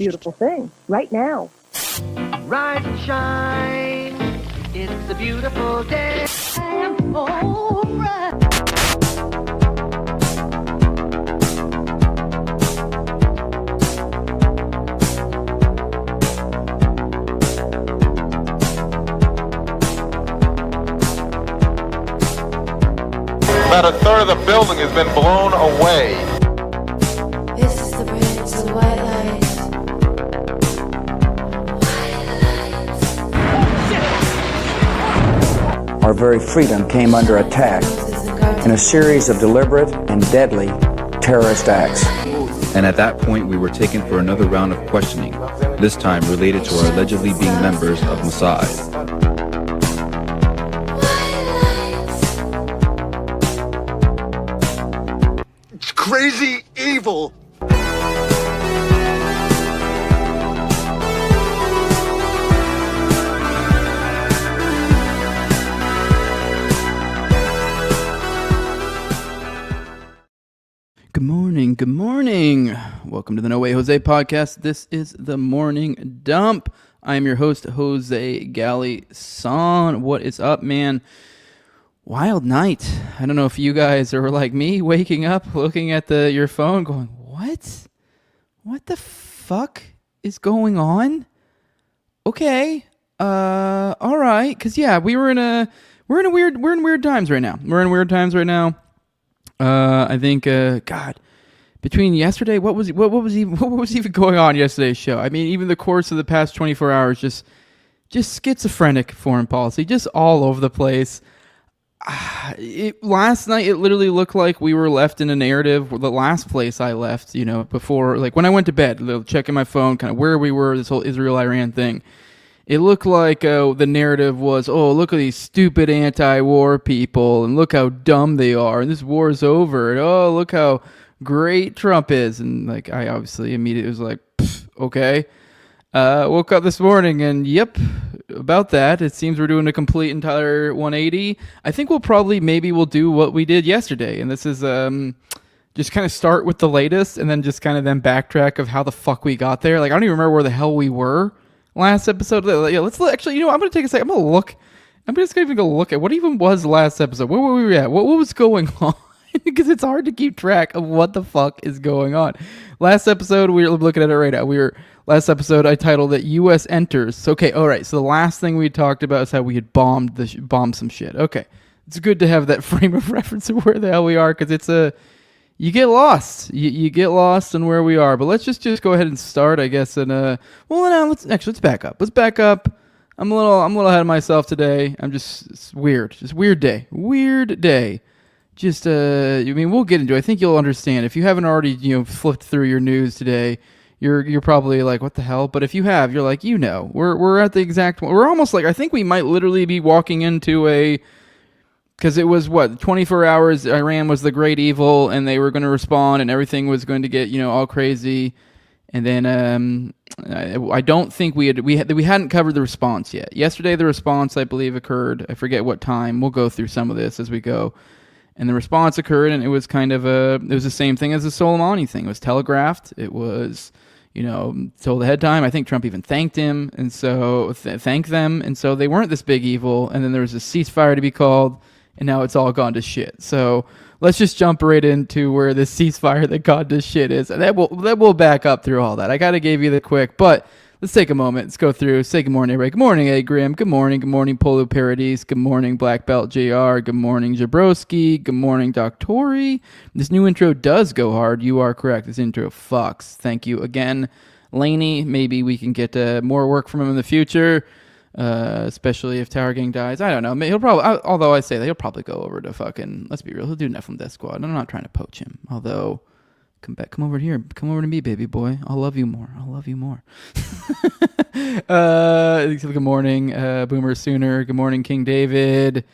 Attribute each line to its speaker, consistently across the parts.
Speaker 1: beautiful thing, right now.
Speaker 2: Rise and shine, it's a beautiful day. I'm alright.
Speaker 3: About a third of the building has been blown away.
Speaker 4: This is the bridge to white lights.
Speaker 5: Our very freedom came under attack in a series of deliberate and deadly terrorist acts.
Speaker 6: And at that point, we were taken for another round of questioning, this time related to our allegedly being members of Mossad.
Speaker 7: It's crazy evil.
Speaker 8: Good morning. Welcome to the No Way Jose podcast. This is the Morning Dump. I am your host, Jose Galison. What is up, man? Wild night. I don't know if you guys are like me, waking up, looking at your phone, going, "What? What the fuck is going on?" Okay, all right, because yeah, we're in weird times right now. We're in weird times right now. I think, God, between yesterday, what was even going on yesterday's show? I mean, even the course of the past 24 hours, just schizophrenic foreign policy, just all over the place. Last night, it literally looked like we were left in a narrative. The last place I left, before, like when I went to bed, checking my phone, kind of where we were, this whole Israel-Iran thing. It looked like the narrative was, oh, look at these stupid anti-war people, and look how dumb they are, and this war is over, and oh, look how great Trump is. And like, I obviously immediately was like, okay. Woke up this morning, and yep, about that. It seems we're doing a complete entire 180. I think we'll do what we did yesterday, and this is just kind of start with the latest, and then just kind of then backtrack of how the fuck we got there. Like, I don't even remember where the hell we were last episode. Yeah, let's actually, I'm going to take a second. I'm just going to go look at what even was last episode. Where were we at? What was going on? Because it's hard to keep track of what the fuck is going on. Last episode, we're looking at it right now. Last episode, I titled it U.S. Enters. Okay, all right. So the last thing we talked about is how we had bombed some shit. Okay. It's good to have that frame of reference of where the hell we are, because you get lost. You get lost in where we are. But let's just go ahead and start, I guess. And let's back up. Let's back up. I'm a little ahead of myself today. It's weird. Just weird day. Just we'll get into it. I think you'll understand if you haven't already flipped through your news today. You're probably like, what the hell? But if you have, you're like, we're at the exact. We're almost like, I think we might literally be walking into because it was 24 hours. Iran was the great evil, and they were going to respond, and everything was going to get all crazy. And then I don't think we hadn't covered the response yet. Yesterday, the response I believe occurred. I forget what time. We'll go through some of this as we go. And the response occurred, and it was kind of it was the same thing as the Soleimani thing. It was telegraphed. It was told ahead of time. I think Trump even thanked him, and so thanked them, and so they weren't this big evil. And then there was a ceasefire to be called. And now it's all gone to shit. So let's just jump right into where this ceasefire that gone to shit is. And that will back up through all that. I got to give you the quick, but let's take a moment. Let's go through. Say good morning, everybody. Good morning, A. Grim. Good morning, Polo Paradise. Good morning, Black Belt JR. Good morning, Jabrowski. Good morning, Doctori. This new intro does go hard. You are correct. This intro fucks. Thank you again, Laney. Maybe we can get more work from him in the future. Especially if Tower Gang dies. I don't know. He'll probably, although I say that, he'll probably go over to fucking, let's be real, he'll do Nephilim Death Squad. I'm not trying to poach him. Although, come over here. Come over to me, baby boy. I'll love you more. Good morning, Boomer Sooner. Good morning, King David.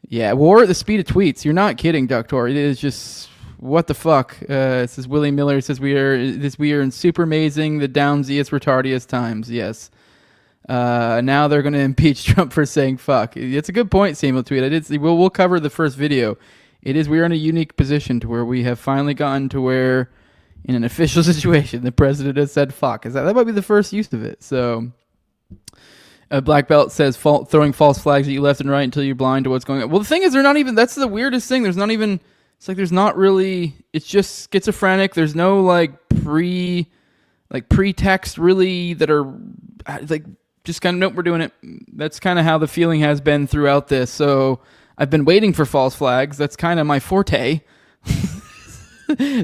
Speaker 8: Yeah, war at the speed of tweets. You're not kidding, Doctor. It is just, what the fuck? It says Willie Miller says we are in super amazing, the downsiest, retardiest times. Yes. Now they're going to impeach Trump for saying fuck. It's a good point, Samuel tweet. We'll cover the first video. We are in a unique position to where we have finally gotten to where, in an official situation, the president has said fuck. That might be the first use of it. So, Black Belt says throwing false flags at you left and right until you're blind to what's going on. Well, the thing is, they're not even. That's the weirdest thing. There's not even. It's like there's not really. It's just schizophrenic. There's no pretext really that are like just kind of nope, we're doing it. That's kind of how the feeling has been throughout this. So I've been waiting for false flags. That's kind of my forte.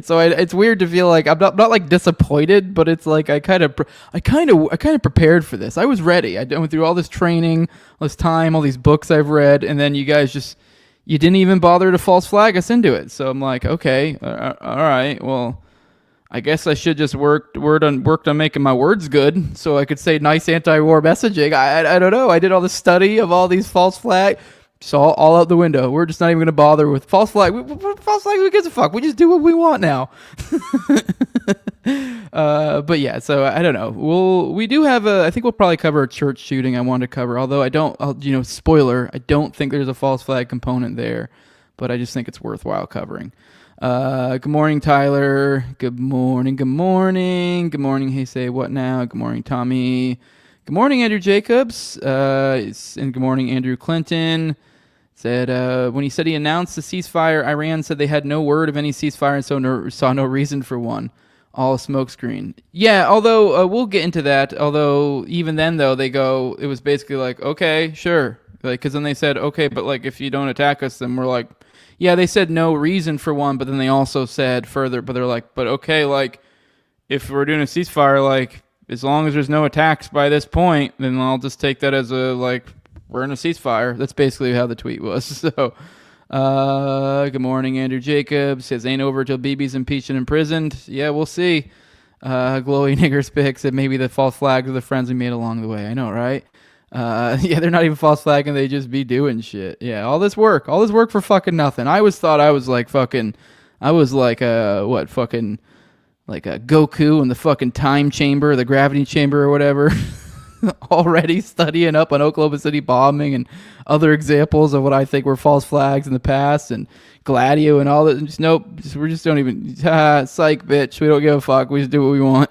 Speaker 8: So it's weird to feel like I'm not like disappointed, but it's like I kind of prepared for this. I was ready. I went through all this training, all this time, all these books I've read, and then you guys you didn't even bother to false flag us into it. So I'm like, okay, all right, well, I guess I should just worked on making my words good so I could say nice anti-war messaging. I don't know. I did all this study of all these false flags. Just all out the window. We're just not even going to bother with false flag. False flag, who gives a fuck? We just do what we want now. But yeah, so I don't know. We do have I think we'll probably cover a church shooting I want to cover, although spoiler, I don't think there's a false flag component there, but I just think it's worthwhile covering. Good morning, Tyler. Good morning. Good morning, Hey Say What Now? Good morning, Tommy. Good morning, Andrew Jacobs. And good morning, Andrew Clinton. Said when he said he announced the ceasefire, Iran said they had no word of any ceasefire and so saw no reason for one. All a smokescreen. Yeah, although we'll get into that. Although even then, though, it was basically like, okay, sure. Like, because then they said, okay, but like if you don't attack us, then we're like, yeah, they said no reason for one, but then they also said further, but they're like, but okay, like if we're doing a ceasefire, like as long as there's no attacks by this point, then I'll just take that as we're in a ceasefire. That's basically how the tweet was. So, good morning, Andrew Jacobs. Says, ain't over till Bibi's impeached and imprisoned. Yeah, we'll see. Glowy Niggers Pick said, maybe the false flags are the friends we made along the way. I know, right? Yeah, they're not even false flagging. They just be doing shit. Yeah, all this work for fucking nothing. I always thought I was like a Goku in the fucking time chamber, the gravity chamber or whatever. Already studying up on Oklahoma City bombing and other examples of what I think were false flags in the past and Gladio and all that. Just nope, we just don't even psych, bitch. We don't give a fuck. We just do what we want.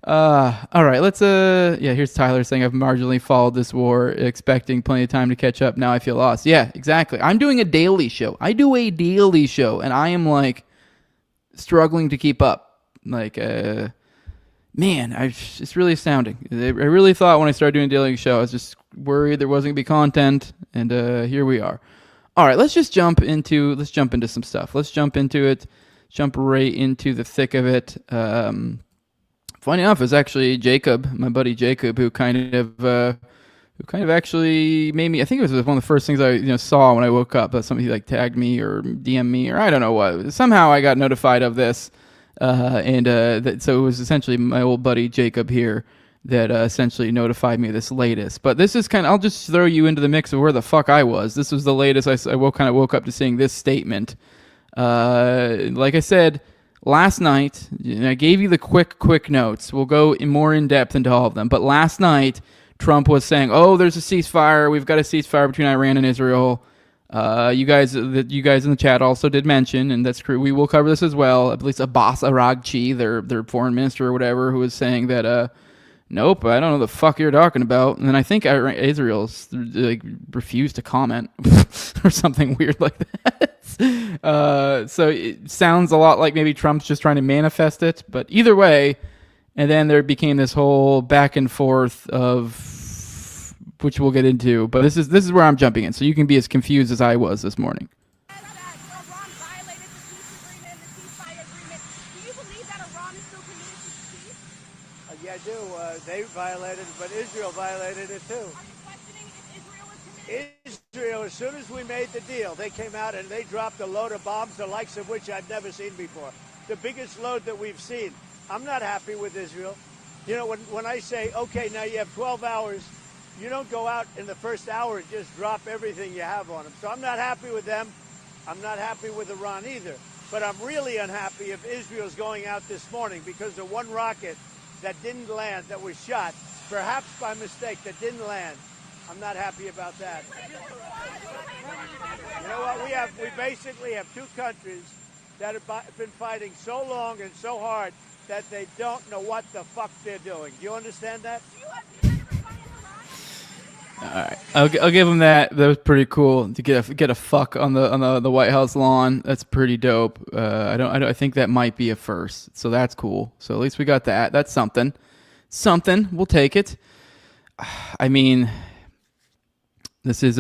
Speaker 8: All right, let's here's Tyler saying I've marginally followed this war, expecting plenty of time to catch up. Now I feel lost. Yeah, exactly. I'm doing a daily show. I do a daily show, and I am like struggling to keep up. Like, man, it's really astounding. I really thought when I started doing a daily show, I was just worried there wasn't gonna be content, and here we are. All right, let's jump into some stuff. Let's jump into it. Jump right into the thick of it. Funny enough, it was actually Jacob, my buddy Jacob, who kind of actually made me. I think it was one of the first things I saw when I woke up. Somebody like tagged me or DM'd me or I don't know what. Somehow I got notified of this, so it was essentially my old buddy Jacob here that essentially notified me of this latest. But this is I'll just throw you into the mix of where the fuck I was. This was the latest. I woke up to seeing this statement. Like I said last night, I gave you the quick notes. We'll go more in depth into all of them. But last night, Trump was saying, "Oh, there's a ceasefire. We've got a ceasefire between Iran and Israel." You guys in the chat also did mention, and that's true. We will cover this as well. At least Abbas Araghchi, their foreign minister or whatever, who was saying that, nope, I don't know the fuck you're talking about. And then I think Israel's refused to comment or something weird like that. So it sounds a lot like maybe Trump's just trying to manifest it. But either way, and then there became this whole back and forth of which we'll get into. But this is where I'm jumping in, so you can be as confused as I was this morning.
Speaker 9: Yeah, I do. They violated it, but Israel violated it too. Israel, as soon as we made the deal, they came out and they dropped a load of bombs, the likes of which I've never seen before. The biggest load that we've seen. I'm not happy with Israel. You know, when I say, okay, now you have 12 hours, you don't go out in the first hour and just drop everything you have on them. So I'm not happy with them. I'm not happy with Iran either. But I'm really unhappy if Israel's going out this morning because the one rocket that didn't land, that was shot, perhaps by mistake, that didn't land. I'm not happy about that. You know what? We basically have two countries that have been fighting so long and so hard that they don't know what the fuck they're doing. Do you understand that?
Speaker 8: All right, I'll give him that. That was pretty cool to get a fuck on the White House lawn. That's pretty dope. I think that might be a first, so that's cool. So at least we got that. That's something. We'll take it. I mean, this is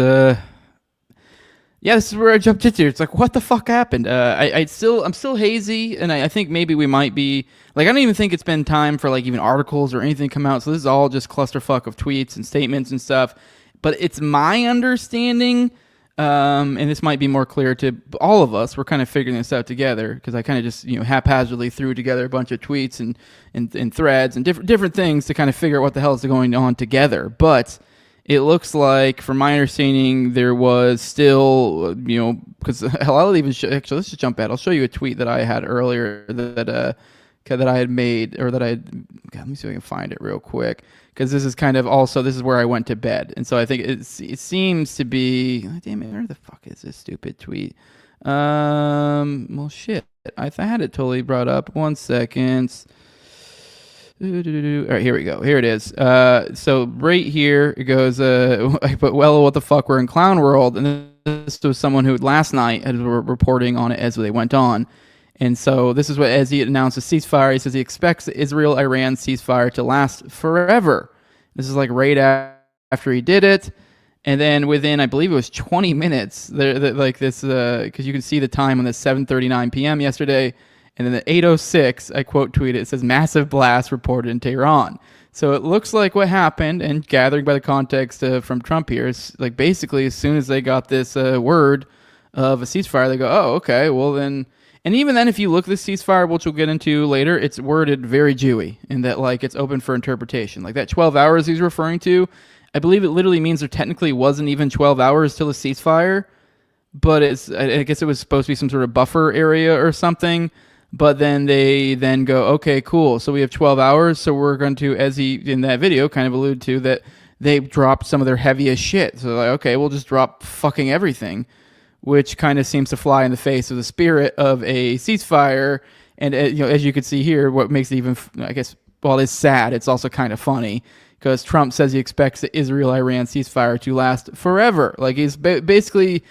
Speaker 8: this is where I jumped into. It's like, what the fuck happened? I'm still hazy, and I think maybe we might be like, I don't even think it's been time for like even articles or anything come out. So this is all just clusterfuck of tweets and statements and stuff. But it's my understanding, and this might be more clear to all of us. We're kind of figuring this out together because I kind of just haphazardly threw together a bunch of tweets and threads and different things to kind of figure out what the hell is going on together. But it looks like, from my understanding, there was still, because I'll even actually, let's just jump ahead. I'll show you a tweet that I had earlier that I had made, or that I had, God, let me see if I can find it real quick, because this is kind of also, this is where I went to bed. And so I think it seems to be, damn it, where the fuck is this stupid tweet? Well, shit. I had it totally brought up. 1 second. All right, here we go. Here it is. So right here it goes. I put, well, what the fuck? We're in clown world, and this was someone who last night had were reporting on it as they went on, and so this is what, as he announced a ceasefire, he says he expects the Israel-Iran ceasefire to last forever. This is like right after he did it, and then within, I believe it was 20 minutes, like this, because you can see the time on the 7:39 p.m. yesterday. And then at 8:06, I quote tweeted, it says, massive blast reported in Tehran. So it looks like what happened, and gathering by the context from Trump here, is like basically as soon as they got this word of a ceasefire, they go, oh, okay, well then. And even then, if you look at the ceasefire, which we'll get into later, it's worded very Jewy in that like it's open for interpretation. Like that 12 hours he's referring to, I believe it literally means there technically wasn't even 12 hours till the ceasefire, but I guess it was supposed to be some sort of buffer area or something. But then they then go, okay, cool. So we have 12 hours. So we're going to, as he in that video kind of alluded to, that they dropped some of their heaviest shit. So like, okay, we'll just drop fucking everything, which kind of seems to fly in the face of the spirit of a ceasefire. And as you can see here, what makes it even, I guess, while it's sad, it's also kind of funny because Trump says he expects the Israel-Iran ceasefire to last forever. Like he's basically,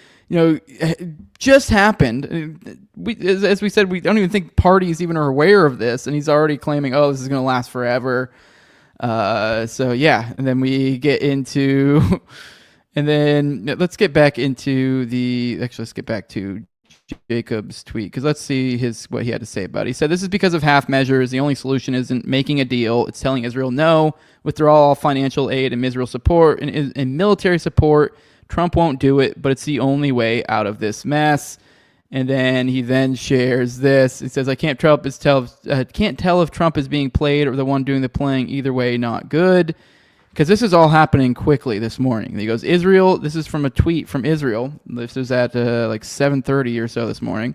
Speaker 8: just happened. As we said, we don't even think parties even are aware of this, and he's already claiming, oh, this is going to last forever. So yeah, and then we get into, and then let's get back into let's get back to Jacob's tweet, because let's see what he had to say about it. He said, this is because of half measures. The only solution isn't making a deal. It's telling Israel no, withdraw all financial aid and Israel support and military support. Trump won't do it, but it's the only way out of this mess. And then he then shares this. He says, I can't tell if Trump is being played or the one doing the playing. Either way, not good. Because this is all happening quickly this morning. And he goes, Israel, this is from a tweet from Israel. This is at like 7:30 or so this morning,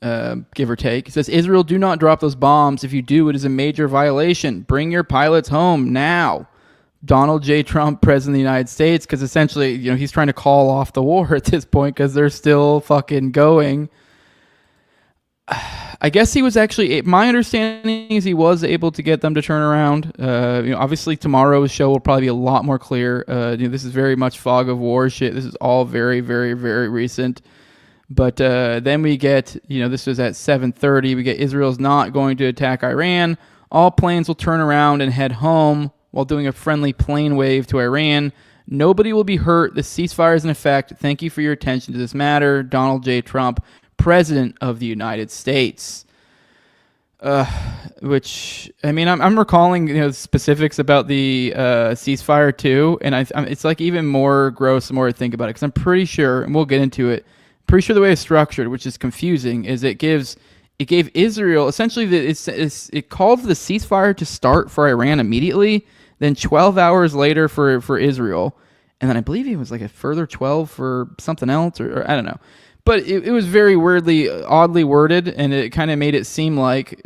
Speaker 8: give or take. It says, Israel, do not drop those bombs. If you do, it is a major violation. Bring your pilots home now. Donald J. Trump, President of the United States, because essentially, he's trying to call off the war at this point because they're still fucking going. I guess he was actually, my understanding is he was able to get them to turn around. Obviously tomorrow's show will probably be a lot more clear. This is very much fog of war shit. This is all very, very, very recent. But then we get, this was at 7:30. We get Israel's not going to attack Iran. All planes will turn around and head home while doing a friendly plane wave to Iran. Nobody will be hurt. The ceasefire is in effect. Thank you for your attention to this matter. Donald J. Trump, President of the United States. Which, I mean, I'm recalling specifics about the ceasefire too, and it's like even more gross the more I think about it, because I'm pretty sure, and we'll get into it, pretty sure the way it's structured, which is confusing, is it gave Israel, essentially, it called for the ceasefire to start for Iran immediately, then 12 hours later for Israel, and then I believe it was like a further 12 for something else, or I don't know. But it was very oddly worded, and it kind of made it seem like,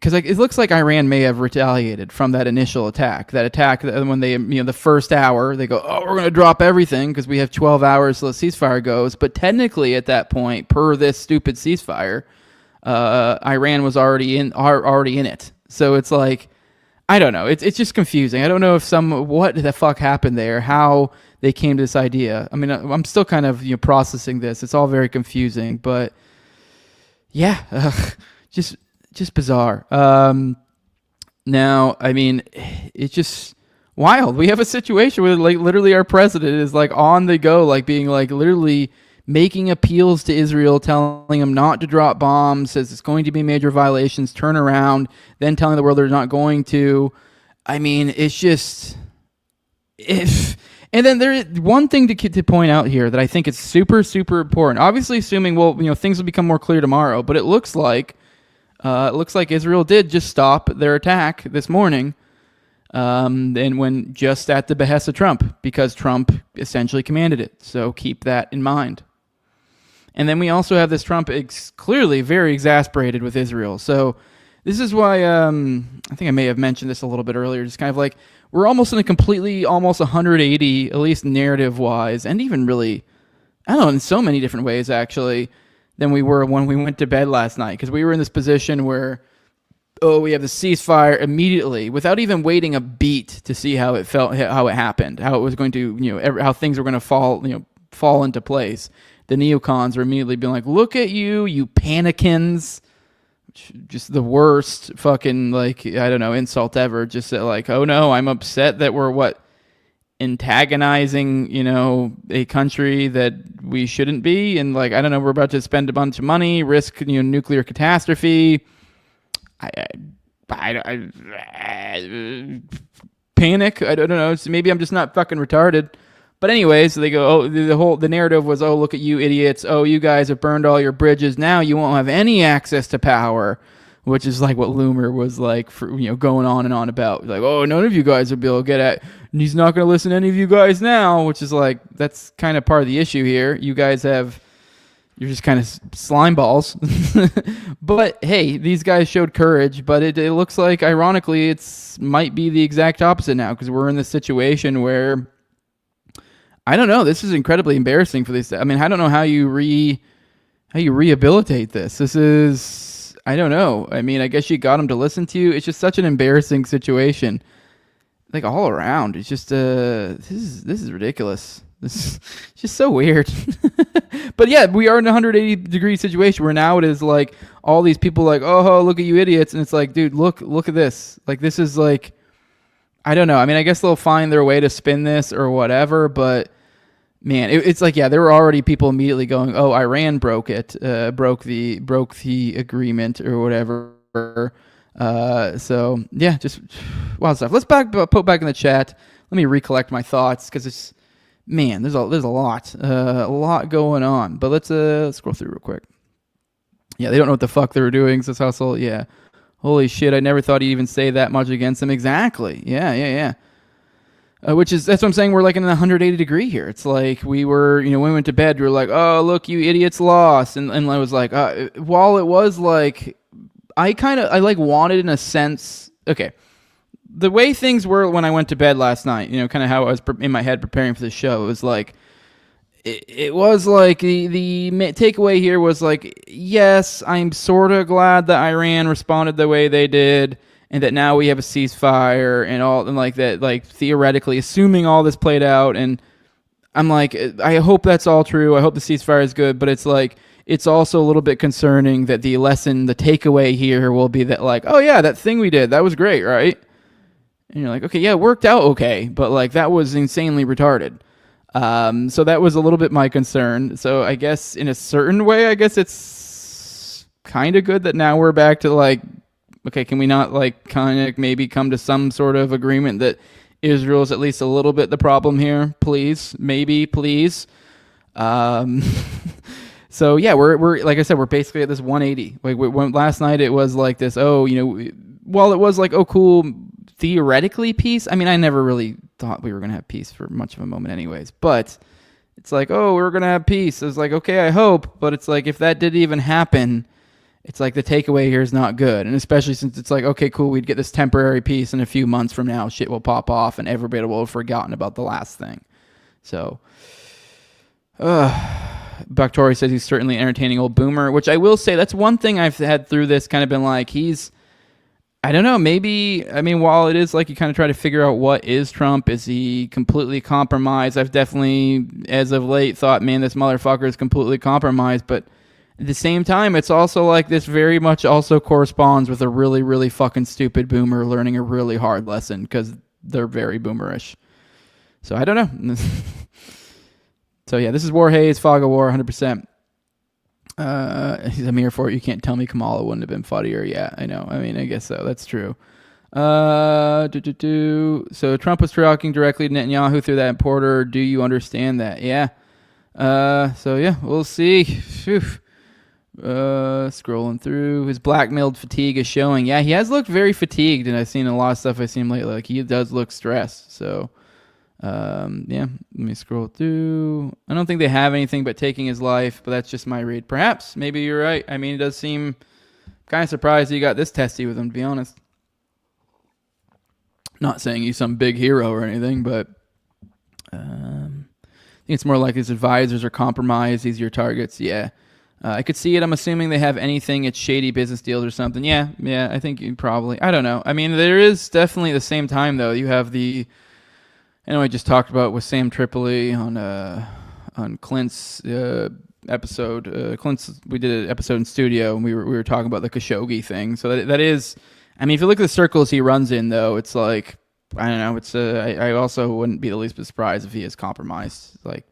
Speaker 8: because it looks like Iran may have retaliated from that initial attack. That attack when they, the first hour, they go, oh, we're going to drop everything because we have 12 hours till the ceasefire goes. But technically at that point, per this stupid ceasefire, Iran was already in it. So it's like, I don't know. It's just confusing. I don't know if what the fuck happened there, how they came to this idea. I mean, I'm still kind of processing this. It's all very confusing, but yeah, just bizarre. Now, I mean, it's just wild. We have a situation where like literally our president is like on the go, like being like literally making appeals to Israel, telling them not to drop bombs, says it's going to be major violations, turn around, then telling the world they're not going to. I mean, it's just and then there is one thing to point out here that I think is super, super important. Obviously, assuming things will become more clear tomorrow, but it looks like Israel did just stop their attack this morning, and when just at the behest of Trump, because Trump essentially commanded it. So keep that in mind. And then we also have this Trump clearly very exasperated with Israel. So this is why I think I may have mentioned this a little bit earlier. Just kind of like we're almost in a completely, almost 180, at least narrative-wise, and even really, I don't know, in so many different ways actually, than we were when we went to bed last night. Because we were in this position where, we have the ceasefire immediately, without even waiting a beat to see how it felt, how it happened, how it was going to, how things were going to fall into place. The neocons are immediately being like, look at you panicans. Just the worst fucking, like, I don't know, insult ever. Just that, like, oh no, I'm upset that we're antagonizing, a country that we shouldn't be. And like, I don't know, we're about to spend a bunch of money, risk, nuclear catastrophe. Panic. I don't know. Maybe I'm just not fucking retarded. But anyways, they go, the narrative was, oh, look at you idiots. Oh, you guys have burned all your bridges. Now you won't have any access to power, which is like what Loomer was like for, going on and on about. Like, oh, none of you guys will be able to get at, and he's not going to listen to any of you guys now, which is like, that's kind of part of the issue here. You guys you're just kind of slime balls. But hey, these guys showed courage, but it looks like, ironically, might be the exact opposite now, because we're in this situation where, I don't know. This is incredibly embarrassing for these. I mean, I don't know how you rehabilitate this. This is, I don't know. I mean, I guess you got them to listen to you. It's just such an embarrassing situation, like all around. It's just this is ridiculous. This is just so weird. But yeah, we are in a 180-degree situation where now it is like all these people like, oh, look at you idiots, and it's like, dude, look at this. Like, this is like, I don't know. I mean, I guess they'll find their way to spin this or whatever, but man, it's like, yeah, there were already people immediately going, oh, Iran broke the agreement or whatever. So yeah, just wild stuff. Let's put back in the chat. Let me recollect my thoughts, because it's, man, there's a lot going on. But let's scroll through real quick. Yeah, they don't know what the fuck they were doing. Says Hustle. Yeah. Holy shit, I never thought he'd even say that much against them. Exactly. Yeah. That's what I'm saying. We're like in a 180 degree here. It's like we were, when we went to bed, we were like, oh, look, you idiots lost. And I was like, while it was like, I wanted in a sense, okay, the way things were when I went to bed last night, kind of how I was in my head preparing for the show, it was like, it was like the takeaway here was like, yes, I'm sort of glad that Iran responded the way they did, and that now we have a ceasefire and all, and like that, like theoretically, assuming all this played out, and I'm like, I hope that's all true. I hope the ceasefire is good, but it's like, it's also a little bit concerning that the takeaway here will be that like, oh yeah, that thing we did, that was great, right? And you're like, okay, yeah, it worked out okay, but like that was insanely retarded. So that was a little bit my concern. So I guess in a certain way, I guess it's kind of good that now we're back to like, okay, can we not like kind of maybe come to some sort of agreement that Israel is at least a little bit the problem here, please, maybe, please. So yeah, we're like I said, we're basically at this 180. Like last night, it was like this. Oh, while it was like, oh, cool, theoretically peace. I mean, I never really thought we were gonna have peace for much of a moment, anyways. But it's like, oh, we're gonna have peace. It's like, okay, I hope, but it's like if that did even happen, it's like the takeaway here is not good. And especially since it's like, okay, cool, we'd get this temporary peace, and a few months from now, shit will pop off and everybody will have forgotten about the last thing. So, Baktori says he's certainly an entertaining old boomer, which I will say that's one thing I've had through this, kind of been like, I don't know, maybe, I mean, while it is like you kind of try to figure out what is Trump, is he completely compromised? I've definitely, as of late, thought, man, this motherfucker is completely compromised, but at the same time, it's also like this very much also corresponds with a really, really fucking stupid boomer learning a really hard lesson, because they're very boomerish. So I don't know. So yeah, this is War Hayes, Fog of War, 100%. I'm here for it. You can't tell me Kamala wouldn't have been funnier. Yeah, I know. I mean, I guess so. That's true. So Trump was talking directly to Netanyahu through that importer. Do you understand that? Yeah. So yeah, we'll see. Phew. Scrolling through, his blackmailed fatigue is showing. Yeah, he has looked very fatigued, and I've seen a lot of stuff I've seen lately. Like, he does look stressed. So, yeah, let me scroll through. I don't think they have anything but taking his life, but that's just my read. Perhaps, maybe you're right. I mean, it does seem kind of surprised he got this testy with him, to be honest. Not saying he's some big hero or anything, but I think it's more like his advisors are compromised. These are your targets. Yeah. I could see it. I'm assuming they have anything. It's shady business deals or something. Yeah, I think you probably. I don't know. I mean, there is definitely at the same time, though. You have the. I know I just talked about with Sam Tripoli on Clint's episode. We did an episode in studio, and we were talking about the Khashoggi thing. So that is. I mean, if you look at the circles he runs in, though, it's like, I don't know. It's I also wouldn't be the least bit surprised if he is compromised. Like.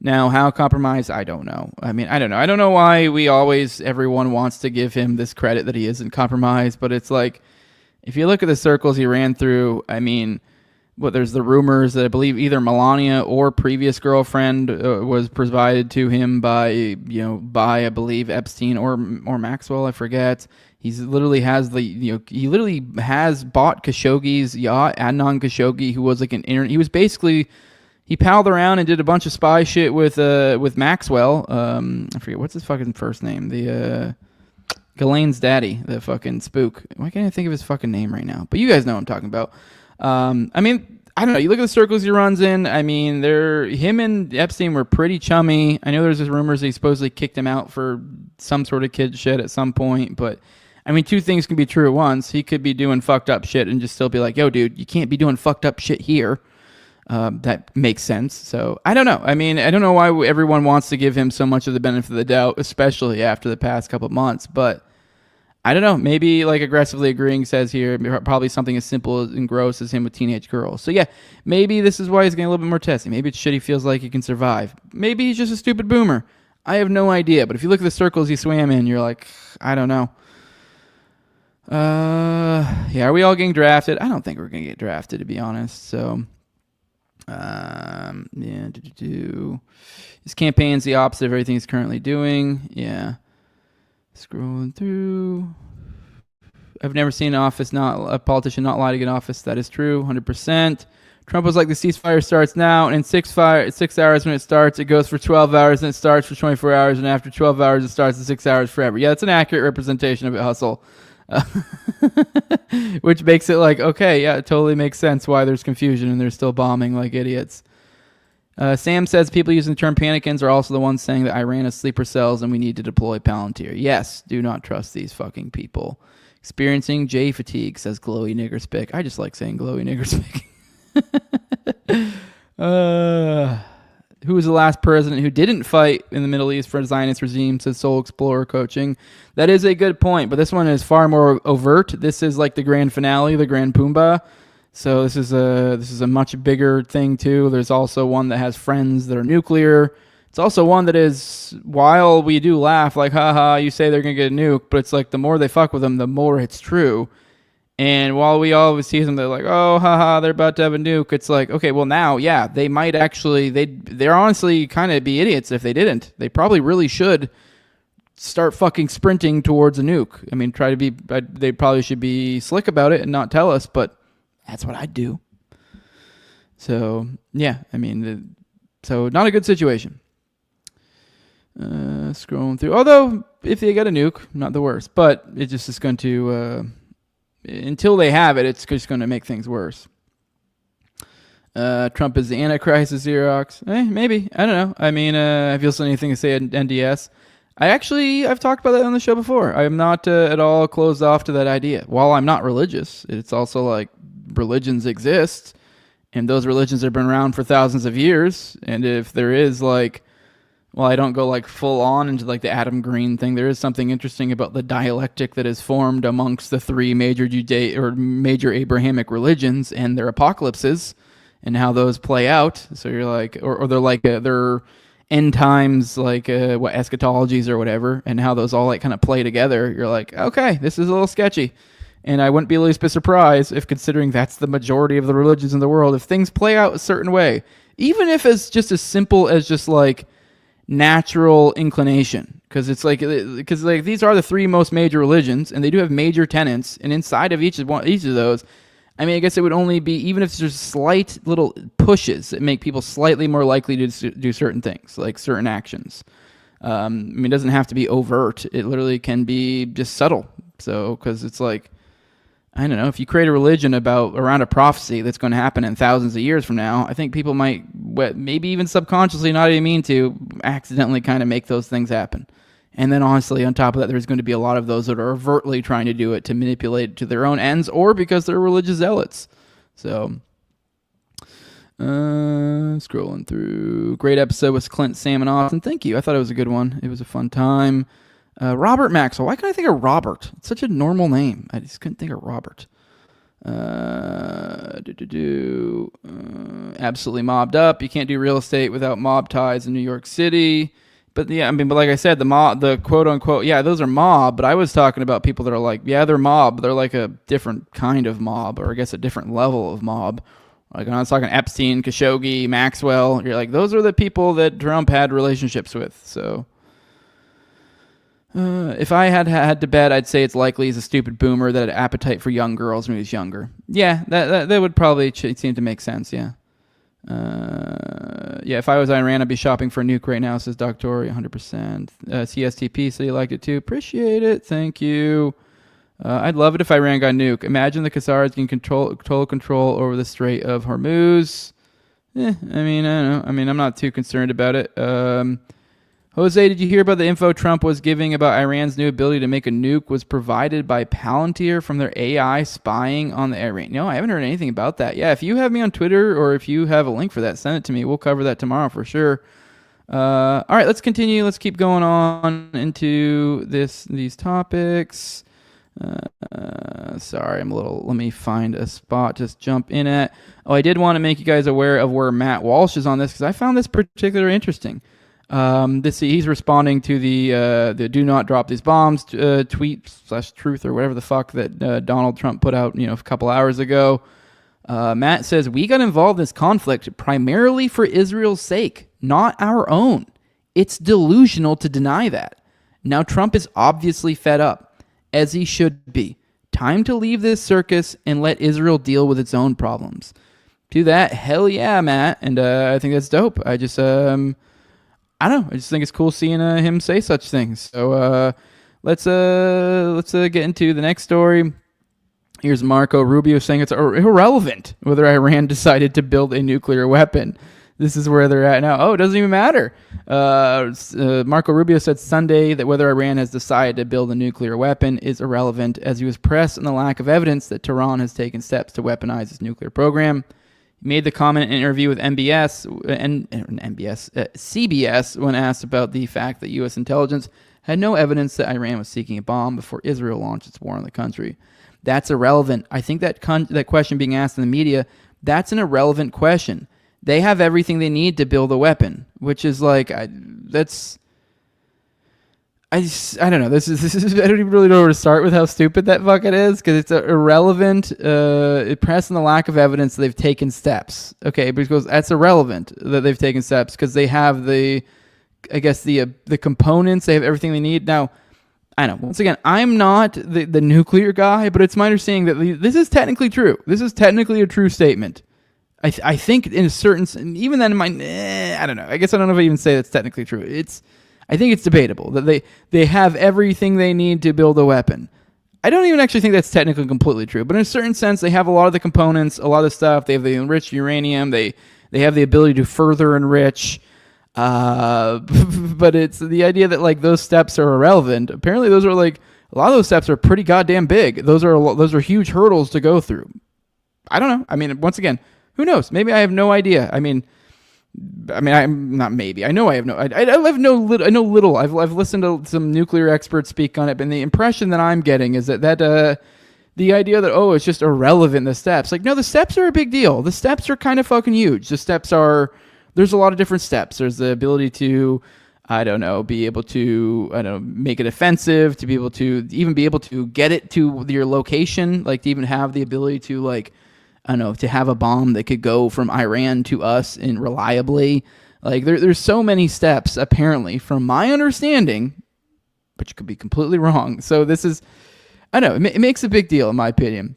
Speaker 8: Now, how compromised? I don't know. I mean, I don't know. I don't know why everyone wants to give him this credit that he isn't compromised, but it's like, if you look at the circles he ran through, I mean, there's the rumors that I believe either Melania or previous girlfriend was provided to him by I believe Epstein or Maxwell, I forget. He literally has bought Khashoggi's yacht, Adnan Khashoggi, who was like he was basically. He palled around and did a bunch of spy shit with Maxwell. I forget what's his fucking first name. The Ghislaine's daddy, the fucking spook. Why can't I think of his fucking name right now? But you guys know what I'm talking about. I mean, I don't know. You look at the circles he runs in. I mean, him and Epstein were pretty chummy. I know there's this rumors that he supposedly kicked him out for some sort of kid shit at some point. But I mean, two things can be true at once. He could be doing fucked up shit and just still be like, yo, dude, you can't be doing fucked up shit here. That makes sense. So I don't know. I mean, I don't know why everyone wants to give him so much of the benefit of the doubt, especially after the past couple of months. But I don't know. Maybe like aggressively agreeing says here, probably something as simple and gross as him with teenage girls. So yeah, maybe this is why he's getting a little bit more testy. Maybe it's shit he feels like he can survive. Maybe he's just a stupid boomer. I have no idea. But if you look at the circles he swam in, you're like, I don't know. Yeah, are we all getting drafted? I don't think we're going to get drafted, to be honest. So... His campaign's the opposite of everything he's currently doing. Yeah. Scrolling through. I've never seen a politician not lie to get office. That is true, 100%. Trump was like, the ceasefire starts now, and in 6 hours when it starts, it goes for 12 hours, and it starts for 24 hours, and after 12 hours, it starts in 6 hours forever. Yeah, that's an accurate representation of it, Hustle. Which makes it like, okay, yeah, it totally makes sense why there's confusion and they're still bombing like idiots. Sam says people using the term panicans are also the ones saying that Iran has sleeper cells and we need to deploy Palantir. Yes, do not trust these fucking people. Experiencing J fatigue, says Glowy Nigger Spick. I just like saying Glowy Nigger Spick. Who was the last president who didn't fight in the Middle East for a Zionist regime, says Soul Explorer Coaching. That is a good point, but this one is far more overt. This is like the grand finale, the grand Pumbaa. So this is a much bigger thing too. There's also one that has friends that are nuclear. It's also one that is, while we do laugh, like, haha, you say they're going to get a nuke, but it's like the more they fuck with them, the more it's true. And while we always see them, they're like, oh, haha, they're about to have a nuke. It's like, okay, well now, yeah, they might actually, they're honestly kind of be idiots if they didn't. They probably really should start fucking sprinting towards a nuke. I mean, they probably should be slick about it and not tell us, but that's what I'd do. So, yeah, I mean, so not a good situation. Scrolling through. Although, if they get a nuke, not the worst. But it just is going to, until they have it, it's just going to make things worse. Trump is the Antichrist of Xerox. Maybe. I don't know. I mean, have you listened to anything to say at NDS? I've talked about that on the show before. I am not at all closed off to that idea. While I'm not religious, it's also like religions exist, and those religions have been around for thousands of years. And if there is like, well, I don't go like full on into like the Adam Green thing. There is something interesting about the dialectic that is formed amongst the three major major Abrahamic religions and their apocalypses and how those play out. So you're like, or they're like they're end times, like what eschatologies or whatever, and how those all like kind of play together. You're like, okay, this is a little sketchy. And I wouldn't be the least bit surprised if, considering that's the majority of the religions in the world, if things play out a certain way, even if it's just as simple as just like natural inclination, because these are the three most major religions, and they do have major tenets, and inside of each of those, I mean, I guess it would only be, even if there's slight little pushes that make people slightly more likely to do certain things, like certain actions. I mean, it doesn't have to be overt. It literally can be just subtle. So, because it's like, I don't know, if you create a religion around a prophecy that's going to happen in thousands of years from now, I think people might, maybe even subconsciously, not even mean to, accidentally kind of make those things happen. And then honestly, on top of that, there's going to be a lot of those that are overtly trying to do it to manipulate it to their own ends or because they're religious zealots. So, scrolling through. Great episode with Clint, Sam, and Austin. Thank you. I thought it was a good one. It was a fun time. Robert Maxwell. Why can't I think of Robert? It's such a normal name. I just couldn't think of Robert. Absolutely mobbed up. You can't do real estate without mob ties in New York City. But yeah, I mean, but like I said, the quote unquote, yeah, those are mob. But I was talking about people that are like, yeah, they're mob. They're like a different kind of mob, or I guess a different level of mob. Like when I was talking Epstein, Khashoggi, Maxwell, you're like, those are the people that Trump had relationships with. So if I had to bet, I'd say it's likely he's a stupid boomer that had appetite for young girls when he was younger. Yeah, that would probably seem to make sense. Yeah. Yeah, if I was Iran, I'd be shopping for a nuke right now, says Doctor 100%. CSTP said he liked it too. Appreciate it. Thank you. I'd love it if Iran got a nuke. Imagine the Khazars can total control over the Strait of Hormuz. I mean, I don't know. I mean, I'm not too concerned about it. Jose, did you hear about the info Trump was giving about Iran's new ability to make a nuke was provided by Palantir from their AI spying on the Iran? No, I haven't heard anything about that. Yeah, if you have me on Twitter or if you have a link for that, send it to me. We'll cover that tomorrow for sure. All right, let's continue. Let's keep going on into these topics. Sorry, let me find a spot to jump in at. Oh, I did want to make you guys aware of where Matt Walsh is on this because I found this particularly interesting. He's responding to the "Do not drop these bombs" tweet/truth or whatever the fuck that Donald Trump put out, a couple hours ago. Matt says, "We got involved in this conflict primarily for Israel's sake, not our own. It's delusional to deny that. Now Trump is obviously fed up, as he should be. Time to leave this circus and let Israel deal with its own problems." To that, hell yeah, Matt, and I think that's dope. I just I don't know. I just think it's cool seeing him say such things. So let's get into the next story. Here's Marco Rubio saying it's irrelevant whether Iran decided to build a nuclear weapon. This is where they're at now. Oh, it doesn't even matter. Marco Rubio said Sunday that whether Iran has decided to build a nuclear weapon is irrelevant, as he was pressed on the lack of evidence that Tehran has taken steps to weaponize its nuclear program. He made the comment in an interview with CBS when asked about the fact that U.S. intelligence had no evidence that Iran was seeking a bomb before Israel launched its war on the country. That's irrelevant. I think that question being asked in the media, that's an irrelevant question. They have everything they need to build a weapon, which is like, I don't know. This is I don't even really know where to start with how stupid that fucking is, because it's irrelevant. Pressing the lack of evidence that they've taken steps. Okay, because that's irrelevant that they've taken steps because they have the components. They have everything they need. Now, I know. Once again, I'm not the nuclear guy, but it's my understanding that this is technically true. This is technically a true statement. I think in a certain, even then, I don't know. I guess I don't know if I even say that's technically true. I think it's debatable that they have everything they need to build a weapon. I don't even actually think that's technically completely true, but in a certain sense, they have a lot of the components, a lot of the stuff. They have the enriched uranium. They have the ability to further enrich. But it's the idea that like those steps are irrelevant. Apparently, those are like a lot of those steps are pretty goddamn big. Those are huge hurdles to go through. I don't know. I mean, once again, who knows? Maybe I have no idea. I mean, I'm not maybe. I know I have no. I know little. I've listened to some nuclear experts speak on it, and the impression that I'm getting is that the idea that it's just irrelevant, the steps. Like, no, the steps are a big deal. The steps are kind of fucking huge. The steps are. There's a lot of different steps. There's the ability to, be able to, make it offensive, to be able to get it to your location, like to even have the ability to like. To have a bomb that could go from Iran to us and reliably. Like, there's so many steps, apparently, from my understanding, but you could be completely wrong. So this is, it makes a big deal, in my opinion.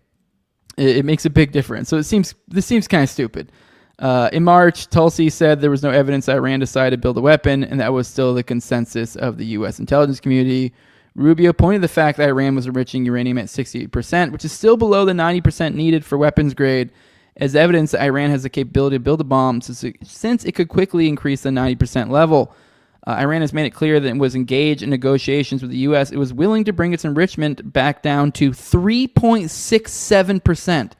Speaker 8: It makes a big difference. So this seems kind of stupid. In March, Tulsi said there was no evidence that Iran decided to build a weapon, and that was still the consensus of the U.S. intelligence community. Rubio pointed to the fact that Iran was enriching uranium at 68%, which is still below the 90% needed for weapons grade, as evidence that Iran has the capability to build a bomb since it could quickly increase the 90% level. Iran has made it clear that it was engaged in negotiations with the U.S. It was willing to bring its enrichment back down to 3.67%.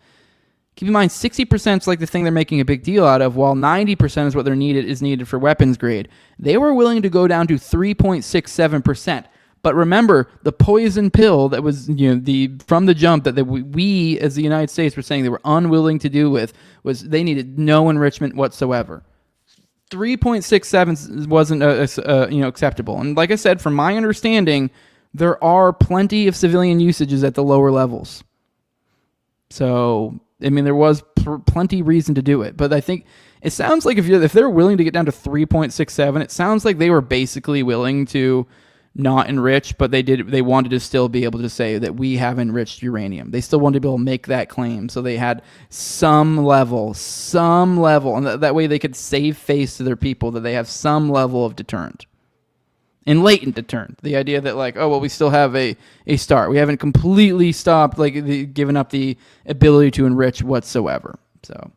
Speaker 8: Keep in mind, 60% is like the thing they're making a big deal out of, while 90% is what is needed for weapons grade. They were willing to go down to 3.67%. But remember, the poison pill that was, from the jump that we as the United States were saying they were unwilling to do with was they needed no enrichment whatsoever. 3.67 wasn't acceptable. And like I said, from my understanding, there are plenty of civilian usages at the lower levels. So, I mean, there was plenty reason to do it. But I think it sounds like if they're willing to get down to 3.67, it sounds like they were basically willing to not enrich, but they wanted to still be able to say that we have enriched uranium. They still wanted to be able to make that claim, so they had some level, and that way they could save face to their people that they have some level of deterrent. And latent deterrent. The idea that like, we still have a start. We haven't completely stopped, given up the ability to enrich whatsoever. So,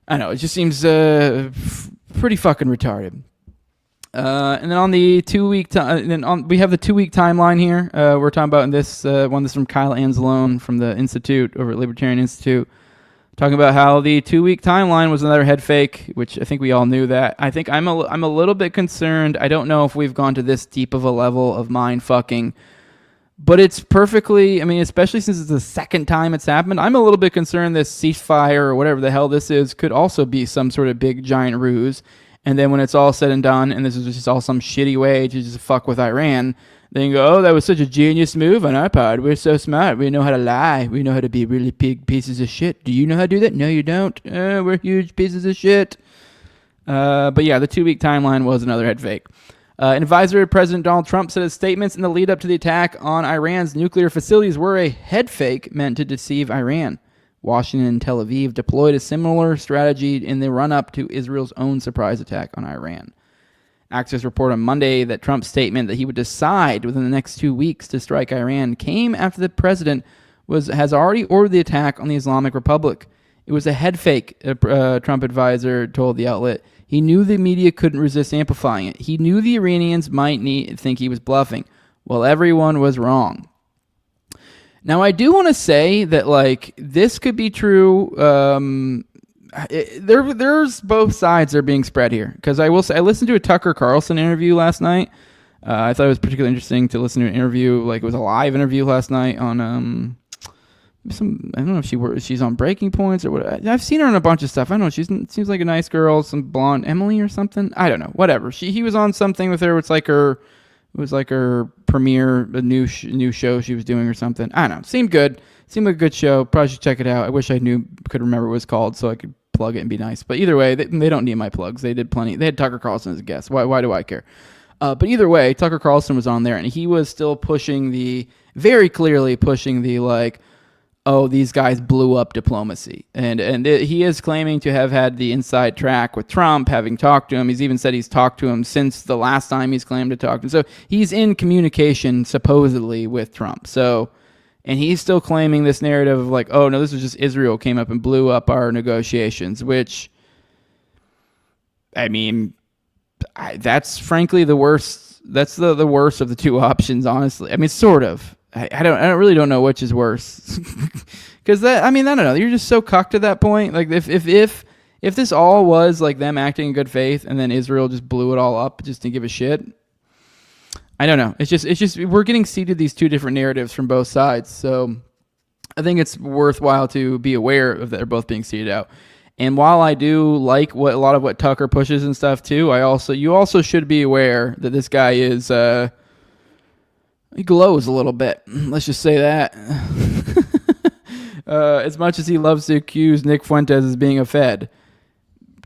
Speaker 8: I know, it just seems pretty fucking retarded. And then on the 2 week, we have the 2 week timeline here. We're talking about in this one. This is from Kyle Anzalone from the Institute over at Libertarian Institute, talking about how the 2 week timeline was another head fake, which I think we all knew that. I think I'm a little bit concerned. I don't know if we've gone to this deep of a level of mind fucking, but it's perfectly. I mean, especially since it's the second time it's happened, I'm a little bit concerned this ceasefire or whatever the hell this is could also be some sort of big giant ruse. And then when it's all said and done, and this is just all some shitty way to just fuck with Iran, then you go, that was such a genius move on our part. We're so smart. We know how to lie. We know how to be really big pieces of shit. Do you know how to do that? No, you don't. We're huge pieces of shit. But yeah, the 2 week timeline was another head fake. An advisor to President Donald Trump said his statements in the lead up to the attack on Iran's nuclear facilities were a head fake meant to deceive Iran. Washington and Tel Aviv deployed a similar strategy in the run-up to Israel's own surprise attack on Iran. Axios reported on Monday that Trump's statement that he would decide within the next 2 weeks to strike Iran came after the president has already ordered the attack on the Islamic Republic. It was a head fake, a Trump advisor told the outlet. He knew the media couldn't resist amplifying it. He knew the Iranians might think he was bluffing. Well, everyone was wrong. Now, I do want to say that, this could be true. There's both sides that are being spread here. Because I will say, I listened to a Tucker Carlson interview last night. I thought it was particularly interesting to listen to an interview. It was a live interview last night on I don't know if she's on Breaking Points or what. I've seen her on a bunch of stuff. I don't know. She seems like a nice girl. Some blonde Emily or something. I don't know. Whatever. He was on something with her. It was like her premiere, a new show she was doing or something. I don't know. Seemed good. Seemed like a good show. Probably should check it out. I wish I could remember what it was called so I could plug it and be nice. But either way, they don't need my plugs. They did plenty. They had Tucker Carlson as a guest. Why do I care? But either way, Tucker Carlson was on there and he was still very clearly pushing the oh, these guys blew up diplomacy. And he is claiming to have had the inside track with Trump, having talked to him. He's even said he's talked to him since the last time he's claimed to talk to him. So he's in communication, supposedly, with Trump. So, and he's still claiming this narrative of like, oh, no, this was just Israel came up and blew up our negotiations, which, I mean, that's frankly the worst. That's the worst of the two options, honestly. I mean, sort of. I really don't know which is worse, because I don't know. You're just so cucked at that point. Like if this all was like them acting in good faith, and then Israel just blew it all up just to give a shit. I don't know. It's just we're getting seeded these two different narratives from both sides. So I think it's worthwhile to be aware of that they're both being seeded out. And while I do like a lot of what Tucker pushes and stuff too, you also should be aware that this guy is. He glows a little bit. Let's just say that. As much as he loves to accuse Nick Fuentes as being a Fed,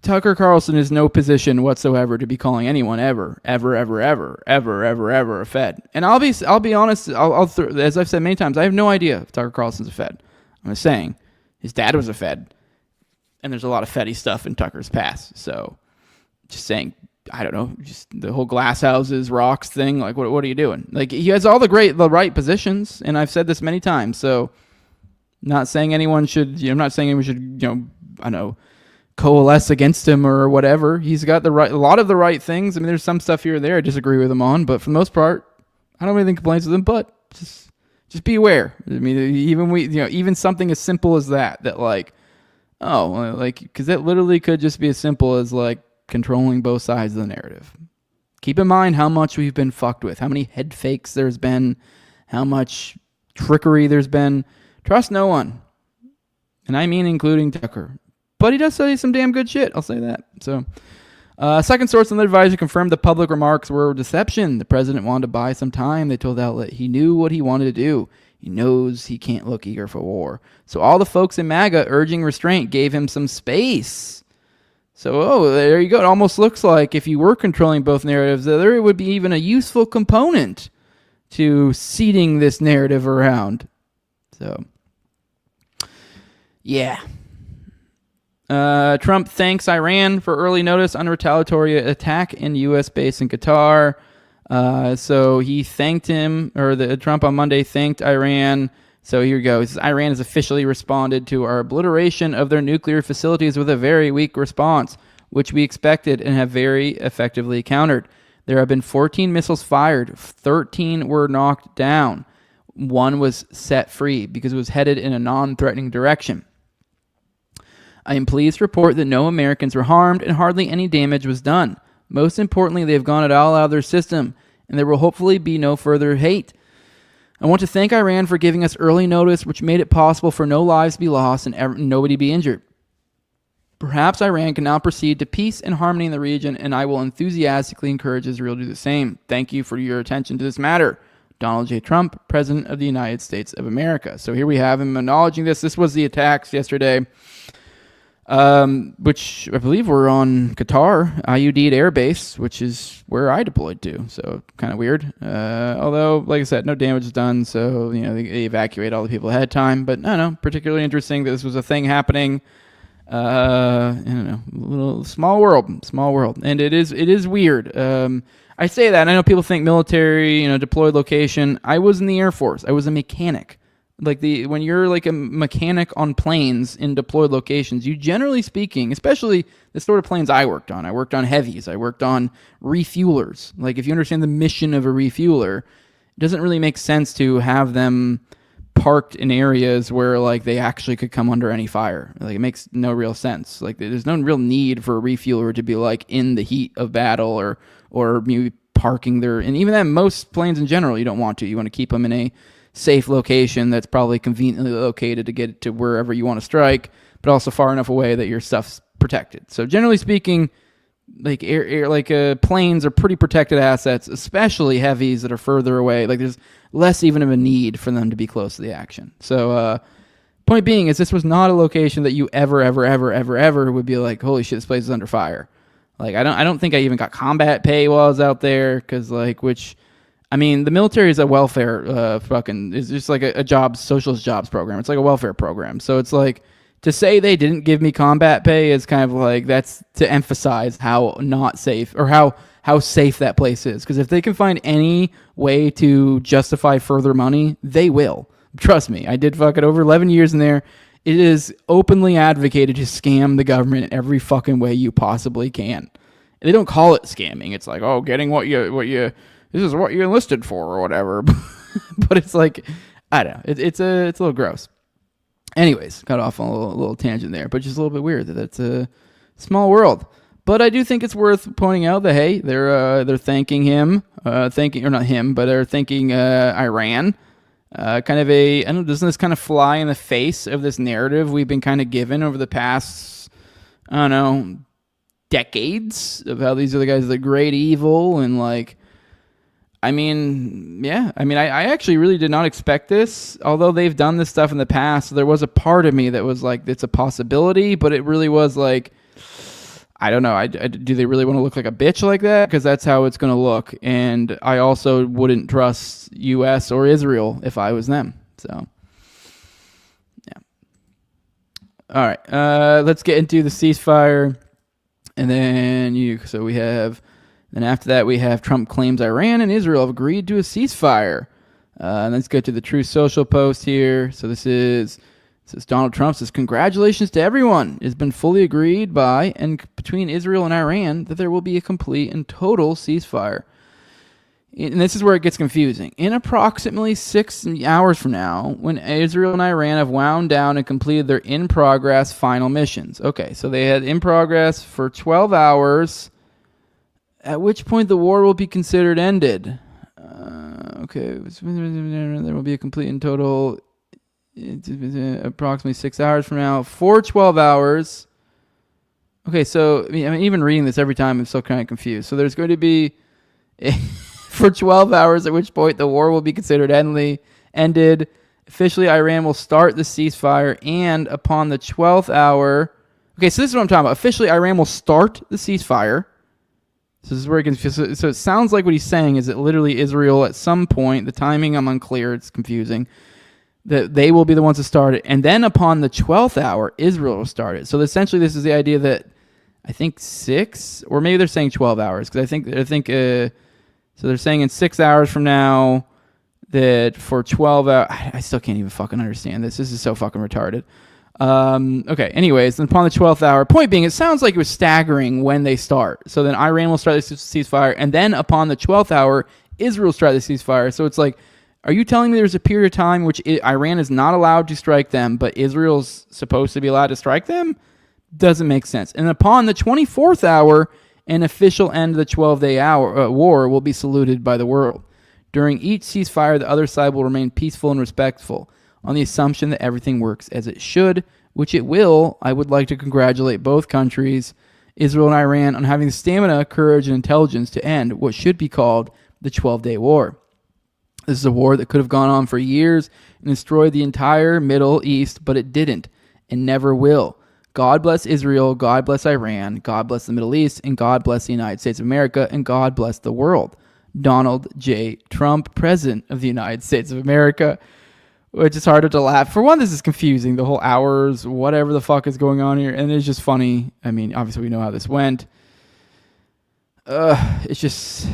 Speaker 8: Tucker Carlson is no position whatsoever to be calling anyone ever a Fed. And I'll be honest. As I've said many times, I have no idea if Tucker Carlson's a Fed. I'm just saying, his dad was a Fed, and there's a lot of Feddy stuff in Tucker's past. So, just saying. I don't know, just the whole glass houses, rocks thing. Like, what are you doing? Like, he has all the right positions, and I've said this many times. So, not saying anyone should, I'm not saying anyone should, I don't know, coalesce against him or whatever. He's got a lot of the right things. I mean, there's some stuff here or there I disagree with him on, but for the most part, I don't have anything complaints with him. But just be aware. I mean, even something as simple as that like, oh, like, because that literally could just be as simple as like. Controlling both sides of the narrative. Keep in mind how much we've been fucked with, how many head fakes there's been, how much trickery there's been. Trust no one. And I mean including Tucker. But he does say some damn good shit, I'll say that. So, second source on the advisor confirmed the public remarks were deception. The president wanted to buy some time. They told the outlet he knew what he wanted to do. He knows he can't look eager for war. So all the folks in MAGA urging restraint gave him some space. So, there you go. It almost looks like if you were controlling both narratives, there would be even a useful component to seeding this narrative around. So, yeah. Trump thanks Iran for early notice on retaliatory attack in U.S. base in Qatar. So he thanked him, Trump on Monday thanked Iran. So here we go. It says, Iran has officially responded to our obliteration of their nuclear facilities with a very weak response, which we expected and have very effectively countered. There have been 14 missiles fired. 13 were knocked down. One was set free because it was headed in a non-threatening direction. I am pleased to report that no Americans were harmed and hardly any damage was done. Most importantly, they have gone it all out of their system, and there will hopefully be no further hate. I want to thank Iran for giving us early notice, which made it possible for no lives to be lost and nobody be injured. Perhaps Iran can now proceed to peace and harmony in the region, and I will enthusiastically encourage Israel to do the same. Thank you for your attention to this matter. Donald J. Trump, President of the United States of America. So here we have him acknowledging this. This was the attacks yesterday, which I believe were on Qatar, IUD Air Base, which is where I deployed to. So kind of weird. Although, like I said, no damage is done. So, they evacuate all the people ahead of time. But I don't know, particularly interesting that this was a thing happening. I don't know, little small world. And it is weird. I say that, and I know people think military, deployed location. I was in the Air Force. I was a mechanic. When you're like a mechanic on planes in deployed locations, you generally speaking, especially the sort of planes I worked on heavies, I worked on refuelers. Like, if you understand the mission of a refueler, it doesn't really make sense to have them parked in areas where like they actually could come under any fire. Like, it makes no real sense. Like, there's no real need for a refueler to be like in the heat of battle or maybe parking there. And even then, most planes in general, you don't want to. You want to keep them in a safe location that's probably conveniently located to get to wherever you want to strike, but also far enough away that your stuff's protected. So generally speaking, like planes are pretty protected assets, especially heavies that are further away. Like, there's less even of a need for them to be close to the action. So point being is this was not a location that you ever would be like, holy shit, this place is under fire. Like, I don't think I even got combat pay while I was out there, because which I mean, the military is a welfare it's just like a jobs, socialist jobs program. It's like a welfare program. So it's like, to say they didn't give me combat pay is kind of like, that's to emphasize how not safe, or how safe that place is. Because if they can find any way to justify further money, they will. Trust me, I did fucking over 11 years in there. It is openly advocated to scam the government in every fucking way you possibly can. They don't call it scamming. It's like, oh, getting what you this is what you enlisted for or whatever. But it's like, I don't know. It's a little gross. Anyways, got off on a little tangent there, but just a little bit weird that it's a small world. But I do think it's worth pointing out that, hey, they're thanking him, or not him, but they're thanking Iran. Kind of I don't know, doesn't this kind of fly in the face of this narrative we've been kind of given over the past, I don't know, decades of how these are the guys, the great evil, and like, I mean, yeah. I mean, I actually really did not expect this, although they've done this stuff in the past. There was a part of me that was like, it's a possibility, but it really was like, I don't know. Do they really want to look like a bitch like that? Because that's how it's going to look. And I also wouldn't trust U.S. or Israel if I was them. So, yeah. All right. Let's get into the ceasefire. And then then after that, we have Trump claims Iran and Israel have agreed to a ceasefire. And let's go to the Truth Social post here. So this is Donald Trump says, congratulations to everyone. It has been fully agreed by and between Israel and Iran that there will be a complete and total ceasefire. And this is where it gets confusing. In approximately 6 hours from now, when Israel and Iran have wound down and completed their in-progress final missions. Okay, so they had in progress for 12 hours, at which point the war will be considered ended. Okay, there will be a complete and total approximately 6 hours from now for 12 hours. Okay, so I mean, even reading this every time, I'm still kind of confused. So there's going to be for 12 hours, at which point the war will be considered ended. Officially, Iran will start the ceasefire, and upon the 12th hour... Okay, so this is what I'm talking about. Officially, Iran will start the ceasefire. So this is where it gets... So it sounds like what he's saying is that literally Israel, at some point, the timing, I'm unclear, it's confusing, that they will be the ones to start it. And then upon the 12th hour, Israel will start it. So essentially, this is the idea that I think 6, or maybe they're saying 12 hours, because I think so they're saying in 6 hours from now that for 12 hours, I still can't even fucking understand this. This is so fucking retarded. Okay, anyways, then upon the 12th hour, point being, it sounds like it was staggering when they start. So then Iran will start the ceasefire, and then upon the 12th hour, Israel will start the ceasefire. So it's like, are you telling me there's a period of time in which Iran is not allowed to strike them, but Israel's supposed to be allowed to strike them? Doesn't make sense. And upon the 24th hour, an official end of the 12-day war will be saluted by the world. During each ceasefire, the other side will remain peaceful and respectful, on the assumption that everything works as it should, which it will. I would like to congratulate both countries, Israel and Iran, on having the stamina, courage, and intelligence to end what should be called the 12-day war. This is a war that could have gone on for years and destroyed the entire Middle East, but it didn't and never will. God bless Israel, God bless Iran, God bless the Middle East, and God bless the United States of America, and God bless the world. Donald J. Trump, President of the United States of America. Which is harder to laugh. For one, this is confusing. The whole hours, whatever the fuck is going on here, and it's just funny. I mean, obviously we know how this went. It's just...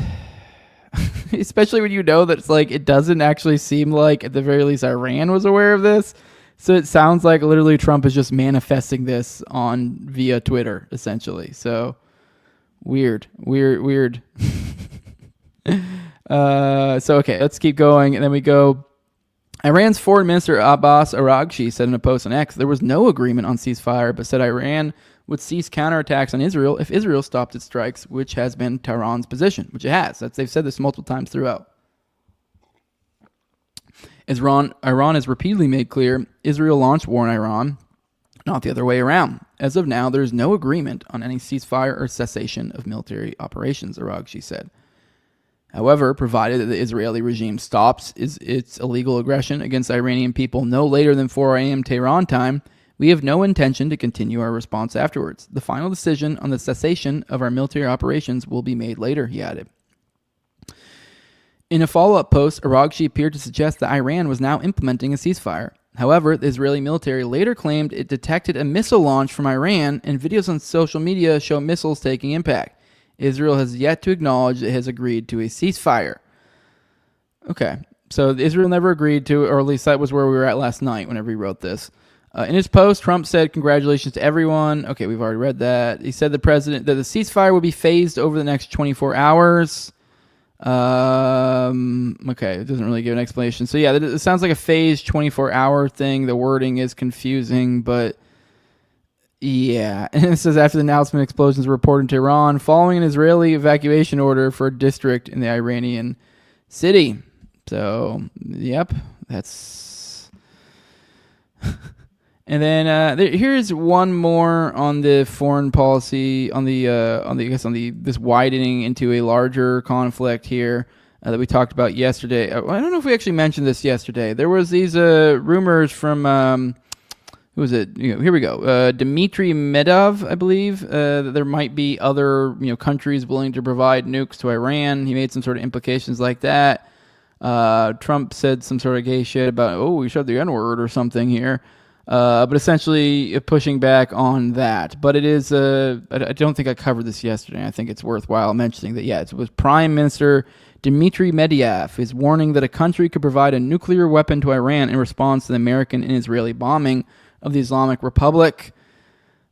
Speaker 8: especially when you know that it's like, it doesn't actually seem like, at the very least, Iran was aware of this. So it sounds like literally Trump is just manifesting this via Twitter, essentially. So weird. So okay, let's keep going. And then we go, Iran's Foreign Minister Abbas Araghchi said in a post on X, there was no agreement on ceasefire, but said Iran would cease counterattacks on Israel if Israel stopped its strikes, which has been Tehran's position, which it has. They've said this multiple times throughout. Iran has repeatedly made clear Israel launched war in Iran, not the other way around. As of now, there is no agreement on any ceasefire or cessation of military operations, Araghchi said. However, provided that the Israeli regime stops its illegal aggression against Iranian people no later than 4 a.m. Tehran time, we have no intention to continue our response afterwards. The final decision on the cessation of our military operations will be made later, he added. In a follow-up post, Araghchi appeared to suggest that Iran was now implementing a ceasefire. However, the Israeli military later claimed it detected a missile launch from Iran, and videos on social media show missiles taking impact. Israel has yet to acknowledge it has agreed to a ceasefire. Okay, so Israel never agreed to, or at least that was where we were at last night whenever he wrote this. In his post, Trump said, "Congratulations to everyone." Okay, we've already read that. He said that the ceasefire would be phased over the next 24 hours. Okay, it doesn't really give an explanation. So yeah, it sounds like a phased 24-hour thing. The wording is confusing, but yeah. And it says after the announcement, explosions were reported to Iran following an Israeli evacuation order for a district in the Iranian city. So, yep, that's. And then here's one more on the foreign policy, on this widening into a larger conflict here that we talked about yesterday. I don't know if we actually mentioned this yesterday. There was these rumors from who was it? Here we go. Dmitry Medvedev, I believe, that there might be other countries willing to provide nukes to Iran. He made some sort of implications like that. Trump said some sort of gay shit about, we said the N-word or something here. But essentially pushing back on that. But it is, I don't think I covered this yesterday. I think it's worthwhile mentioning that, it was Prime Minister Dmitry Medvedev is warning that a country could provide a nuclear weapon to Iran in response to the American and Israeli bombing of the Islamic Republic.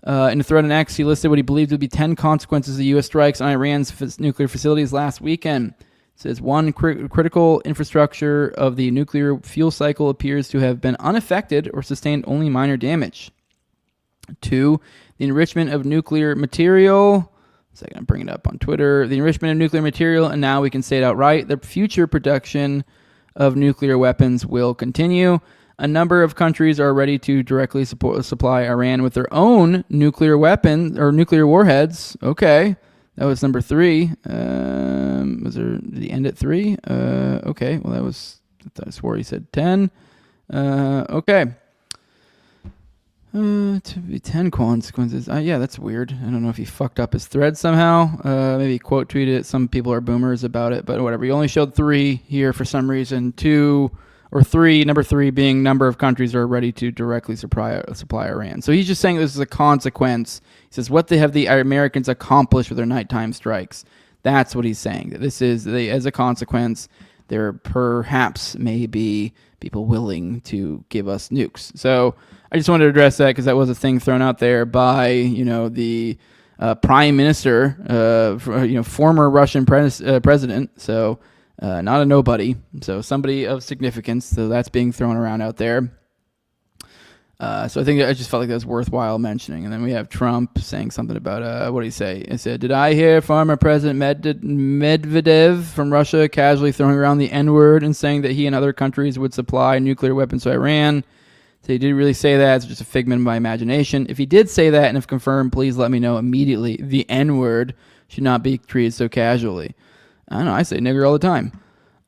Speaker 8: In a thread on X, he listed what he believed would be 10 consequences of U.S. strikes on Iran's nuclear facilities last weekend. It says, one, critical infrastructure of the nuclear fuel cycle appears to have been unaffected or sustained only minor damage. 2, the enrichment of nuclear material. Second, I'm bringing it up on Twitter. The enrichment of nuclear material, and now we can say it outright, the future production of nuclear weapons will continue. A number of countries are ready to directly supply Iran with their own nuclear weapons or nuclear warheads. Okay. That was number 3. Did he end at 3? Okay. Well, I swore he said 10. Okay. To be 10 consequences. Yeah, that's weird. I don't know if he fucked up his thread somehow. Maybe quote tweeted it. Some people are boomers about it, but whatever. He only showed 3 here for some reason. 2 or 3, number 3 being number of countries are ready to directly supply Iran. So he's just saying this is a consequence. He says, what have the Americans accomplished with their nighttime strikes? That's what he's saying. That this is, as a consequence, there perhaps may be people willing to give us nukes. So I just wanted to address that because that was a thing thrown out there by, the prime minister, former Russian president. So not a nobody. So somebody of significance. So that's being thrown around out there. So I think I just felt like that was worthwhile mentioning. And then we have Trump saying something about, what did he say? He said, did I hear former President Medvedev from Russia casually throwing around the N-word and saying that he and other countries would supply nuclear weapons to Iran? So he did really say that. It's just a figment of my imagination. If he did say that, and if confirmed, please let me know immediately. The N-word should not be treated so casually. I don't know. I say nigger all the time.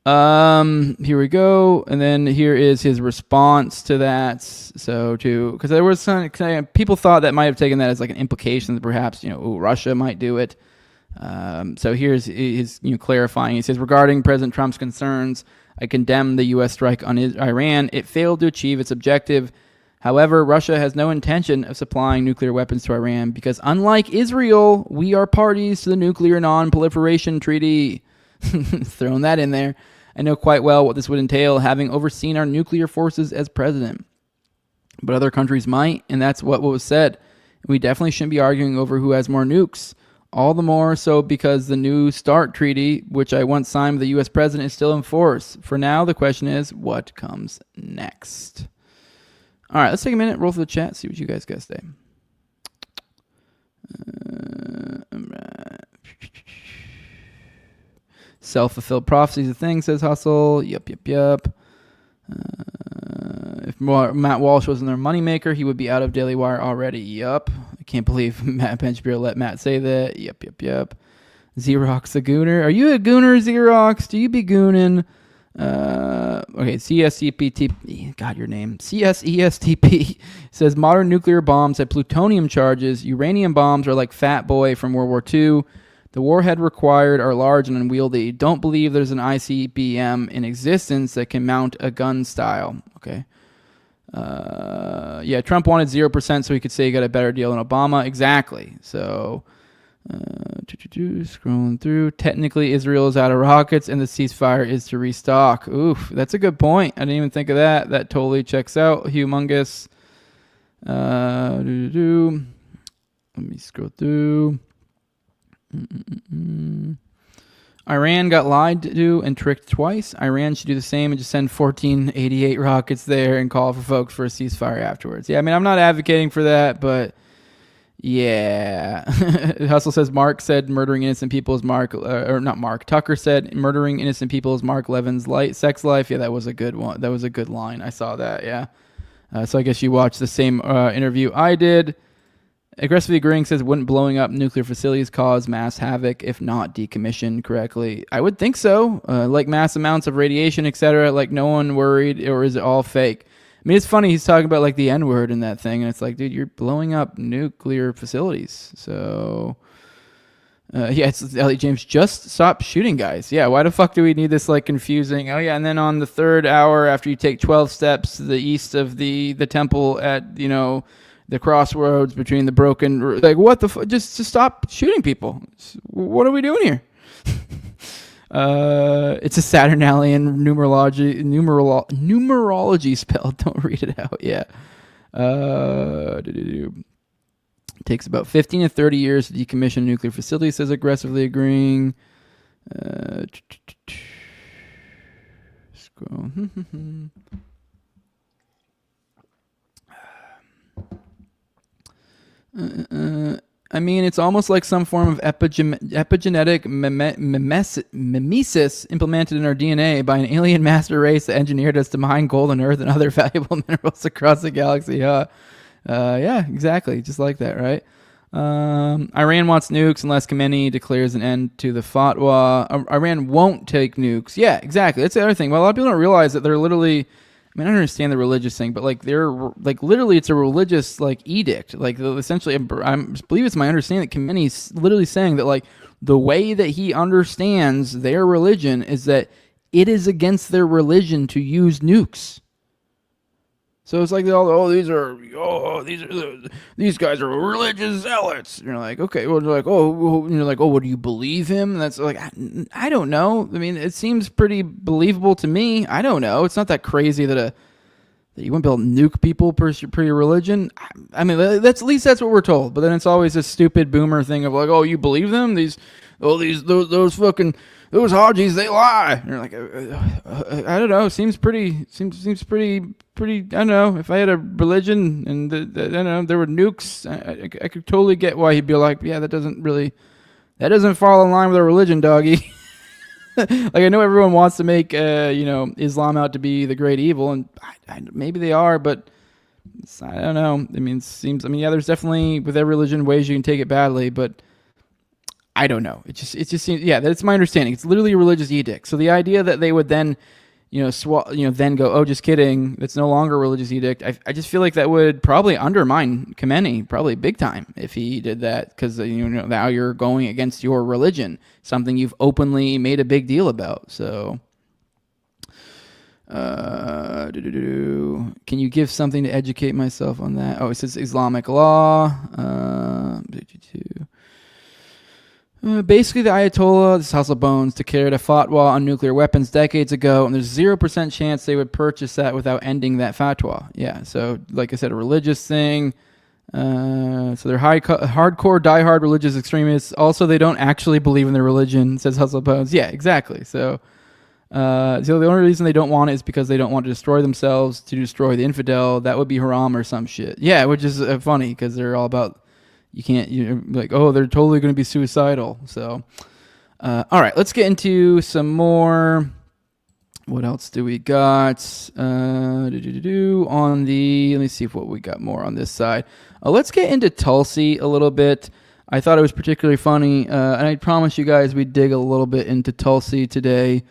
Speaker 8: Here we go. And then here is his response to that. So because there was some people thought that might have taken that as like an implication that perhaps, Russia might do it. So here's his, clarifying. He says, regarding President Trump's concerns, I condemn the U.S. strike on Iran. It failed to achieve its objective. However, Russia has no intention of supplying nuclear weapons to Iran because unlike Israel, we are parties to the Nuclear Non-Proliferation Treaty. Throwing that in there. I know quite well what this would entail, having overseen our nuclear forces as president. But other countries might, and that's what was said. We definitely shouldn't be arguing over who has more nukes. All the more so because the New START treaty, which I once signed with the U.S. president, is still in force. For now, the question is, what comes next? All right, let's take a minute, roll through the chat, see what you guys got to say. Self-fulfilled prophecy is a thing, says Hustle. Yup. If Matt Walsh wasn't their moneymaker, he would be out of Daily Wire already. Yup. I can't believe Matt Benchbeer let Matt say that. Yup. Xerox the Gooner. Are you a Gooner, Xerox? Do you be gooning? Okay, CSEPTP. God, your name. CSESTP says modern nuclear bombs have plutonium charges. Uranium bombs are like Fat Boy from World War II. The warhead required are large and unwieldy. Don't believe there's an ICBM in existence that can mount a gun style. Okay. Yeah, Trump wanted 0% so he could say he got a better deal than Obama. Exactly. So, scrolling through. Technically, Israel is out of rockets and the ceasefire is to restock. Oof, that's a good point. I didn't even think of that. That totally checks out. Humongous. Let me scroll through. Iran got lied to and tricked twice. Iran should do the same and just send 1488 rockets there and call for folks for a ceasefire afterwards. Yeah, I mean, I'm not advocating for that, but yeah. Hustle says Mark said murdering innocent people is Mark, or not Mark. Tucker said murdering innocent people is Mark Levin's sex life. Yeah, that was a good one. That was a good line. I saw that, yeah. So I guess you watched the same interview I did. Aggressively agreeing says, wouldn't blowing up nuclear facilities cause mass havoc if not decommissioned correctly? I would think so. Like mass amounts of radiation, etc. Like no one worried, or is it all fake? I mean, it's funny. He's talking about like the N-word in that thing, and it's like, dude, you're blowing up nuclear facilities. So, yeah, it's Elliot James. Just stop shooting, guys. Yeah, why the fuck do we need this like confusing? Oh yeah, and then on the third hour after you take 12 steps to the east of the temple at the crossroads between the broken, like what the fuck? Just stop shooting people. What are we doing here? It's a Saturnalian numerology spell. Don't read it out. Yeah. Takes about 15 to 30 years to decommission a nuclear facility, says aggressively agreeing. Scroll. I mean, it's almost like some form of epigenetic mimesis implemented in our DNA by an alien master race that engineered us to mine gold and earth and other valuable minerals across the galaxy. Yeah, exactly. Just like that, right? Iran wants nukes unless Khamenei declares an end to the fatwa. Iran won't take nukes. Yeah, exactly. That's the other thing. Well, a lot of people don't realize that they're literally... I mean, I don't understand the religious thing, but like they're like literally, it's a religious like edict. Like essentially, I believe it's my understanding that Khamenei's literally saying that like the way that he understands their religion is that it is against their religion to use nukes. So it's like these guys are religious zealots. And you're like, okay, well, they're like, what do you believe him? And that's like, I don't know. I mean, it seems pretty believable to me. I don't know. It's not that crazy that you wouldn't be able to nuke people per your religion. I mean, that's at least that's what we're told. But then it's always this stupid boomer thing of like, oh, you believe them? Those fucking. Those Hajis, they lie. And you're like, I don't know. Seems pretty. I don't know. If I had a religion and I don't know, there were nukes, I could totally get why he'd be like, yeah, that doesn't fall in line with our religion, doggy. Like I know everyone wants to make Islam out to be the great evil, and maybe they are, but I don't know. I mean, there's definitely with every religion ways you can take it badly, but. I don't know. It just seems, yeah, that's my understanding. It's literally a religious edict. So the idea that they would then, then go, oh, just kidding, that's no longer a religious edict. I just feel like that would probably undermine Khamenei, probably big time, if he did that, because now you're going against your religion, something you've openly made a big deal about. So, can you give something to educate myself on that? Oh, it says Islamic law. Basically, the Ayatollah, this House of Bones, declared a fatwa on nuclear weapons decades ago, and there's 0% chance they would purchase that without ending that fatwa. Yeah, so like I said, a religious thing. So they're hardcore, diehard religious extremists. Also, they don't actually believe in their religion, says House of Bones. Yeah, exactly. So the only reason they don't want it is because they don't want to destroy themselves to destroy the infidel. That would be haram or some shit. Yeah, which is funny because they're all about... You're like, oh, they're totally going to be suicidal. So, all right, let's get into some more. What else do we got? Let me see what we got more on this side. Let's get into Tulsi a little bit. I thought it was particularly funny, and I promise you guys we'd dig a little bit into Tulsi today.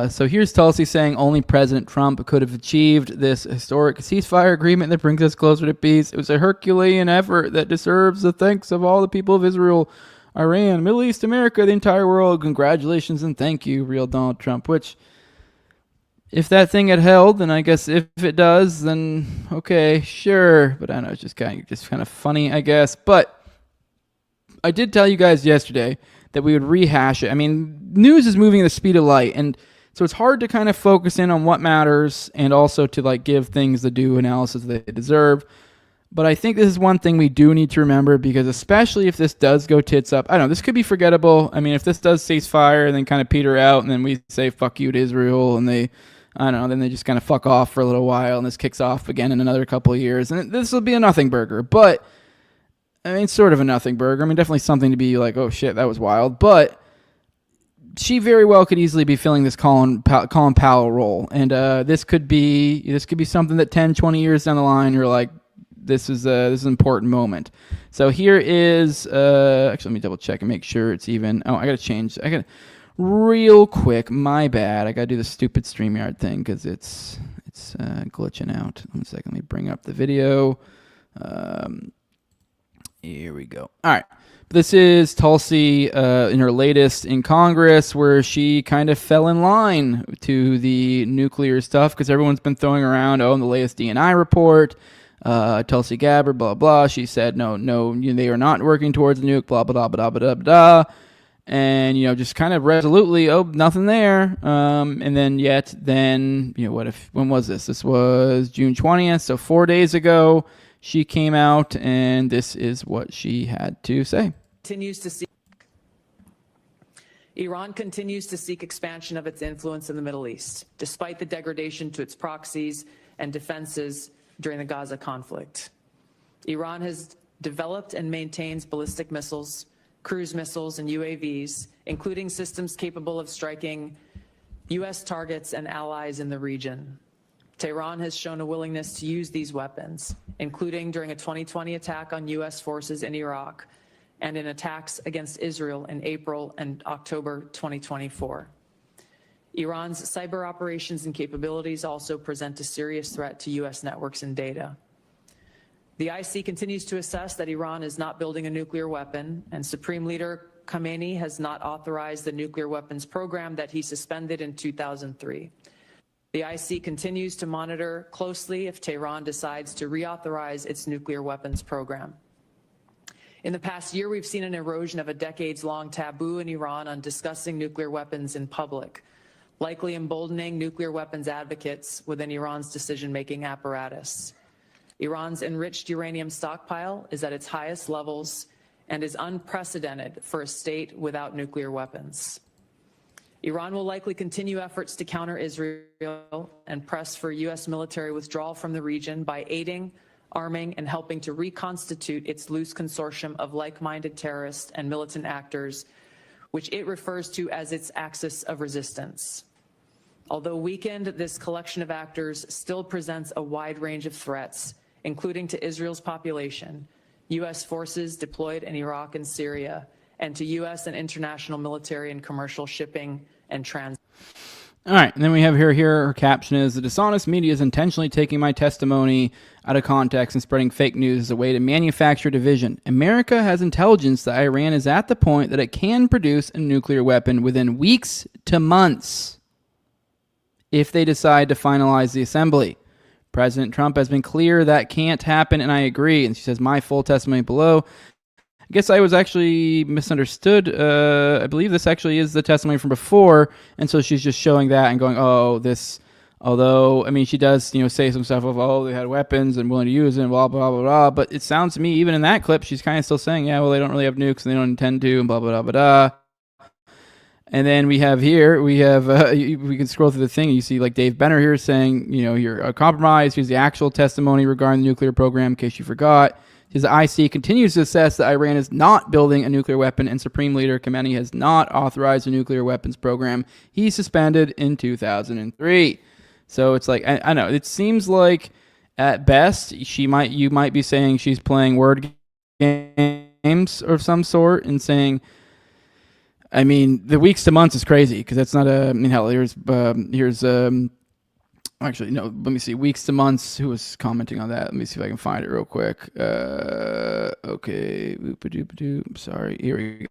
Speaker 8: So here's Tulsi saying only President Trump could have achieved this historic ceasefire agreement that brings us closer to peace. It was a Herculean effort that deserves the thanks of all the people of Israel. Iran, Middle East, America, the entire world, congratulations and thank you, real Donald Trump, which, if that thing had held, then I guess if it does, then okay, sure. But I know it's just kind of funny, I guess. But I did tell you guys yesterday that we would rehash it. I mean, news is moving at the speed of light, and so it's hard to kind of focus in on what matters and also to like give things the due analysis they deserve. But I think this is one thing we do need to remember, because especially if this does go tits up, I don't know, this could be forgettable. I mean, if this does cease fire and then kind of peter out and then we say fuck you to Israel and they, I don't know, then they just kind of fuck off for a little while and this kicks off again in another couple of years. And this will be a nothing burger. But, I mean, sort of a nothing burger. I mean, definitely something to be like, oh shit, that was wild. But she very well could easily be filling this Colin Powell role. And this could be something that 10, 20 years down the line, you're like, this is an important moment. So here is, actually, let me double check and make sure it's even. Oh, I got to change. Real quick, my bad. I got to do the stupid StreamYard thing because it's glitching out. 1 second, let me bring up the video. Here we go. All right. This is Tulsi in her latest in Congress, where she kind of fell in line to the nuclear stuff because everyone's been throwing around, in the latest DNI report, Tulsi Gabbard, blah, blah. She said, no, they are not working towards the nuke, blah, blah, blah, blah, blah, blah. And, just kind of resolutely, nothing there. And then when was this? This was June 20th, so 4 days ago, she came out, and this is what she had to say.
Speaker 10: Iran continues to seek expansion of its influence in the Middle East, despite the degradation to its proxies and defenses during the Gaza conflict. Iran has developed and maintains ballistic missiles, cruise missiles, and UAVs, including systems capable of striking U.S. targets and allies in the region. Tehran has shown a willingness to use these weapons, including during a 2020 attack on U.S. forces in Iraq and in attacks against Israel in April and October 2024. Iran's cyber operations and capabilities also present a serious threat to U.S. networks and data. The IC continues to assess that Iran is not building a nuclear weapon, and Supreme Leader Khamenei has not authorized the nuclear weapons program that he suspended in 2003. The IC continues to monitor closely if Tehran decides to reauthorize its nuclear weapons program. In the past year, we've seen an erosion of a decades-long taboo in Iran on discussing nuclear weapons in public, likely emboldening nuclear weapons advocates within Iran's decision-making apparatus. Iran's enriched uranium stockpile is at its highest levels and is unprecedented for a state without nuclear weapons. Iran will likely continue efforts to counter Israel and press for U.S. military withdrawal from the region by aiding, arming, and helping to reconstitute its loose consortium of like-minded terrorists and militant actors, which it refers to as its axis of resistance. Although weakened, this collection of actors still presents a wide range of threats, including to Israel's population, U.S. forces deployed in Iraq and Syria, and to U.S. and international military and commercial shipping and transit.
Speaker 8: All right, and then we have here her caption is, the dishonest media is intentionally taking my testimony out of context and spreading fake news as a way to manufacture division. America has intelligence that Iran is at the point that it can produce a nuclear weapon within weeks to months if they decide to finalize the assembly. President Trump has been clear that can't happen, and I agree. And she says, my full testimony below. I guess I was actually misunderstood. I believe this actually is the testimony from before, and so she's just showing that and going, although, I mean, she does, say some stuff of, they had weapons and willing to use it and blah, blah, blah, blah, but it sounds to me, even in that clip, she's kind of still saying, yeah, well, they don't really have nukes and they don't intend to, and blah, blah, blah, blah, blah. And then we have, we can scroll through the thing, and you see, like, Dave Benner here saying, you're a compromise. Here's the actual testimony regarding the nuclear program, in case you forgot. His IC continues to assess that Iran is not building a nuclear weapon, and Supreme Leader Khamenei has not authorized a nuclear weapons program he suspended in 2003. So it's like, I know, it seems like at best you might be saying she's playing word games of some sort and saying, I mean, the weeks to months is crazy because that's not actually, no, let me see. Weeks to months. Who was commenting on that? Let me see if I can find it real quick. Okay. I'm sorry. Here we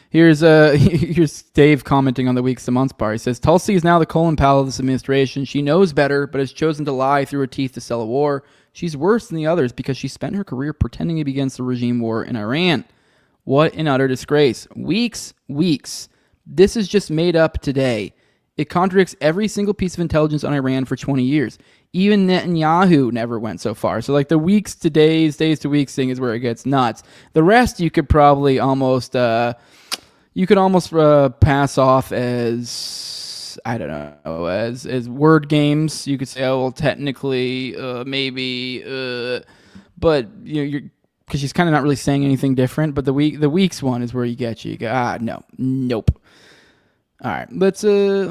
Speaker 8: Here's here's Dave commenting on the Weeks to Months bar. He says, Tulsi is now the Colin Powell of this administration. She knows better, but has chosen to lie through her teeth to sell a war. She's worse than the others because she spent her career pretending to be against the regime war in Iran. What an utter disgrace. Weeks. This is just made up today. It contradicts every single piece of intelligence on Iran for 20 years. Even Netanyahu never went so far. So like the weeks to days to weeks thing is where it gets nuts. The rest you could probably almost pass off as, I don't know, as word games. You could say, oh, well, technically, maybe, but you're because she's kind of not really saying anything different. But the weeks one is where you get you. You go, nope. All right, let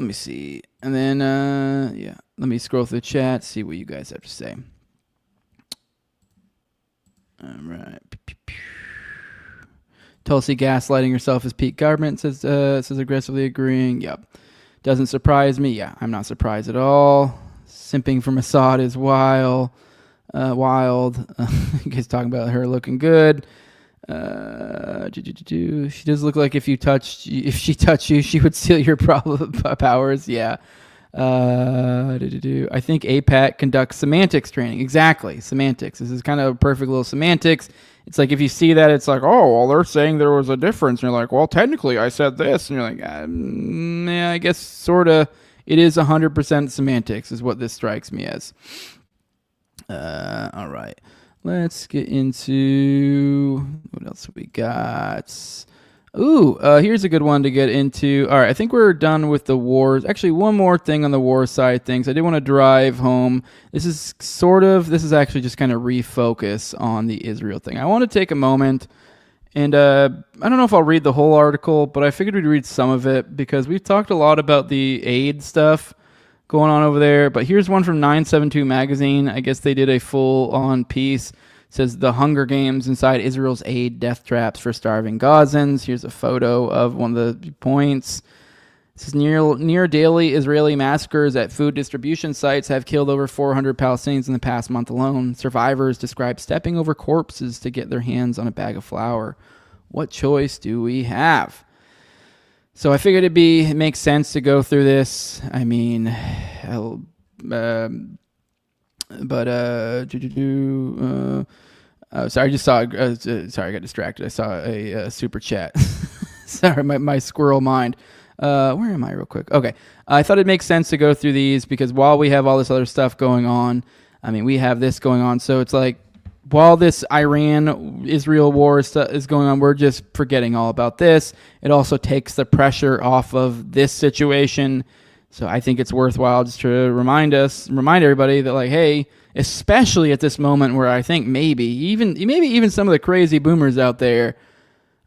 Speaker 8: me see. And then, let me scroll through the chat, see what you guys have to say. All right. Tulsi gaslighting herself as Pete Government, says aggressively agreeing. Yep. Doesn't surprise me. Yeah, I'm not surprised at all. Simping from Assad is wild. You guys talking about her looking good. She does look like if she touched you, she would steal your powers. Yeah. I think APAC conducts semantics training. Exactly. Semantics. This is kind of a perfect little semantics. It's like if you see that, it's like, oh, well, they're saying there was a difference. And you're like, well, technically I said this. And you're like, yeah, I guess sort of. It is 100% semantics is what this strikes me as. All right. Let's get into what else we got. Here's a good one to get into. All right, I think we're done with the wars. Actually, one more thing on the war side things. I did want to drive home. This is actually just kind of refocus on the Israel thing. I want to take a moment, and I don't know if I'll read the whole article, but I figured we'd read some of it because we've talked a lot about the aid stuff going on over there. But here's one from 972 magazine. I guess they did a full-on piece. It says the Hunger Games inside Israel's aid death traps for starving Gazans. Here's a photo of one of the points. It says near daily Israeli massacres at food distribution sites have killed over 400 Palestinians in the past month alone. Survivors describe stepping over corpses to get their hands on a bag of flour. What choice do we have? So I figured it makes sense to go through this. I mean, sorry, I just saw. Sorry, I got distracted. I saw a super chat. Sorry, my squirrel mind. Where am I, real quick? Okay, I thought it makes sense to go through these because while we have all this other stuff going on, I mean, we have this going on. So it's like, while this Iran-Israel war is going on, we're just forgetting all about this. It also takes the pressure off of this situation. So I think it's worthwhile just to remind everybody that, like, hey, especially at this moment where I think maybe even some of the crazy boomers out there,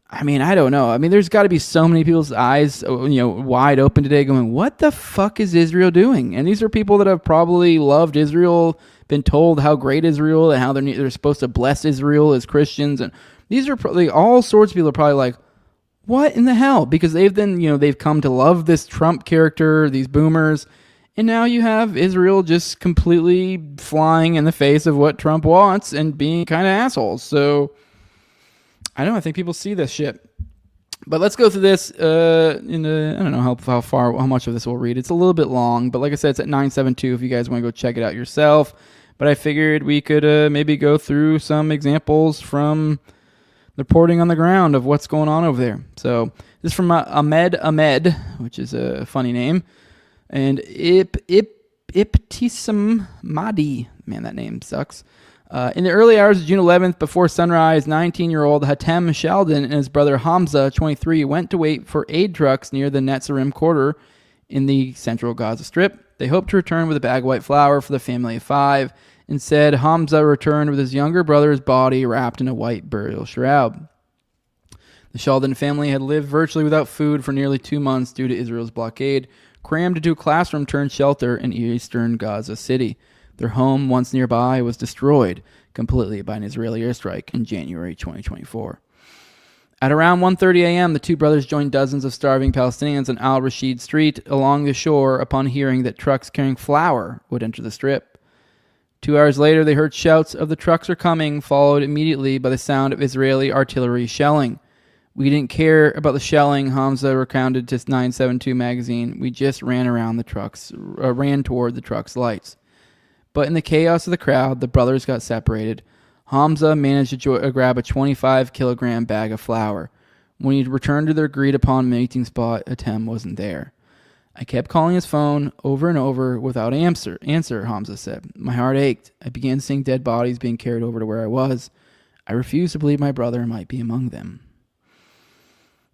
Speaker 8: I mean, I don't know. I mean, there's got to be so many people's eyes, wide open today going, what the fuck is Israel doing? And these are people that have probably loved Israel, been told how great Israel and how they're supposed to bless Israel as Christians. And these are probably all sorts of people are probably like, what in the hell? Because they've come to love this Trump character, these boomers. And now you have Israel just completely flying in the face of what Trump wants and being kind of assholes. So I don't know. I think people see this shit. But let's go through this. I don't know how much of this we'll read. It's a little bit long, but like I said, it's at 972 if you guys want to go check it out yourself. But I figured we could maybe go through some examples from the reporting on the ground of what's going on over there. So this is from Ahmed, which is a funny name, and Ibtisam Mahdi. Man, that name sucks. In the early hours of June 11th, before sunrise, 19-year-old Hatem Sheldon and his brother Hamza, 23, went to wait for aid trucks near the Netzarim quarter in the central Gaza Strip. They hoped to return with a bag of white flour for the family of 5. Instead, Hamza returned with his younger brother's body wrapped in a white burial shroud. The Sheldon family had lived virtually without food for nearly 2 months due to Israel's blockade, crammed into a classroom turned shelter in eastern Gaza City. Their home, once nearby, was destroyed completely by an Israeli airstrike in January 2024. At around 1:30 a.m., the two brothers joined dozens of starving Palestinians on Al-Rashid Street along the shore upon hearing that trucks carrying flour would enter the strip. 2 hours later, they heard shouts of "the trucks are coming," followed immediately by the sound of Israeli artillery shelling. We didn't care about the shelling, Hamza recounted to 972 magazine. We just ran toward the truck's lights. But in the chaos of the crowd, the brothers got separated. Hamza managed to grab a 25-kilogram bag of flour. When he returned to their agreed-upon meeting spot, Atem wasn't there. I kept calling his phone over and over without answer, Hamza said. My heart ached. I began seeing dead bodies being carried over to where I was. I refused to believe my brother might be among them.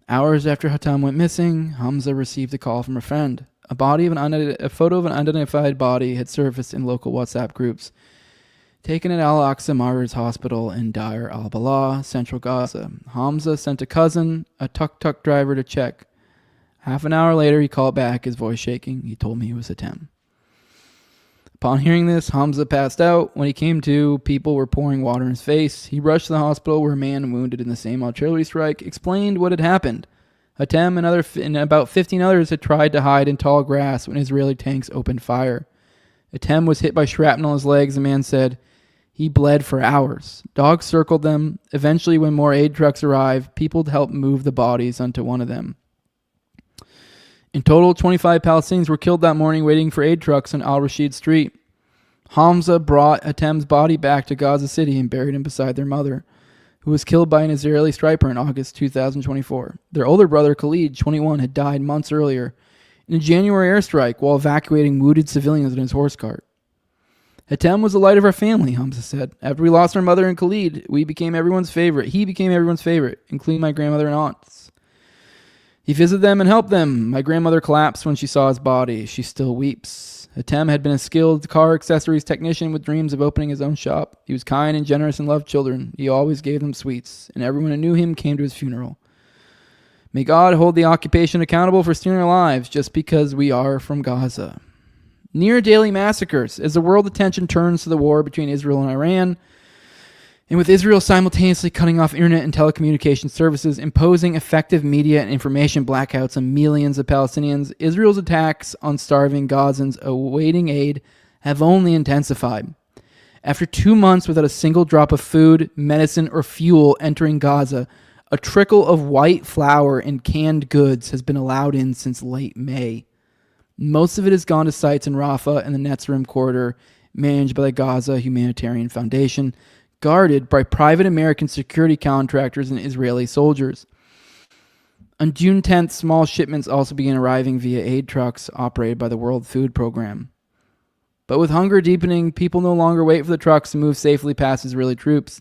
Speaker 8: Hours after Hatem went missing, Hamza received a call from a friend. A photo of an unidentified body had surfaced in local WhatsApp groups, taken at Al-Aqsa Martyrs Hospital in Deir al-Balah, central Gaza. Hamza sent a cousin, a tuk-tuk driver, to check. Half an hour later, he called back, his voice shaking. He told me it was Hatem. Upon hearing this, Hamza passed out. When he came to, people were pouring water in his face. He rushed to the hospital where a man wounded in the same artillery strike explained what had happened. Hatem and about 15 others had tried to hide in tall grass when Israeli tanks opened fire. Hatem was hit by shrapnel in his legs, the man said. He bled for hours. Dogs circled them. Eventually, when more aid trucks arrived, people helped move the bodies onto one of them. In total, 25 Palestinians were killed that morning waiting for aid trucks on Al-Rashid Street. Hamza brought Hatem's body back to Gaza City and buried him beside their mother, who was killed by an Israeli striker in August 2024. Their older brother, Khalid, 21, had died months earlier in a January airstrike while evacuating wounded civilians in his horse cart. Hatem was the light of our family, Hamza said. After we lost our mother and Khalid, he became everyone's favorite, including my grandmother and aunts. He visited them and helped them. My grandmother collapsed when she saw his body. She still weeps. Hatem had been a skilled car accessories technician with dreams of opening his own shop. He was kind and generous and loved children. He always gave them sweets, and everyone who knew him came to his funeral. May God hold the occupation accountable for stealing our lives just because we are from Gaza. Near daily massacres as the world attention turns to the war between Israel and Iran, and with Israel simultaneously cutting off internet and telecommunication services, imposing effective media and information blackouts on millions of Palestinians, Israel's attacks on starving Gazans awaiting aid have only intensified. After 2 months without a single drop of food, medicine, or fuel entering Gaza, a trickle of white flour and canned goods has been allowed in since late May. Most of it has gone to sites in Rafah and the Netzarim corridor, managed by the Gaza Humanitarian Foundation, guarded by private American security contractors and Israeli soldiers. On June 10th, small shipments also began arriving via aid trucks operated by the World Food Program. But with hunger deepening, people no longer wait for the trucks to move safely past Israeli troops.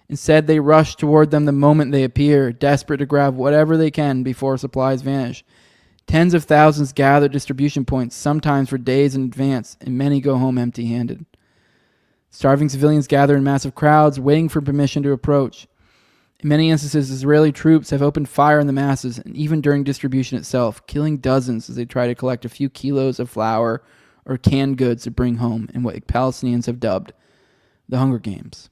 Speaker 8: Instead, they rush toward them the moment they appear, desperate to grab whatever they can before supplies vanish. Tens of thousands gather at distribution points, sometimes for days in advance, and many go home empty-handed. Starving civilians gather in massive crowds, waiting for permission to approach. In many instances, Israeli troops have opened fire on the masses, and even during distribution itself, killing dozens as they try to collect a few kilos of flour or canned goods to bring home in what Palestinians have dubbed the Hunger Games.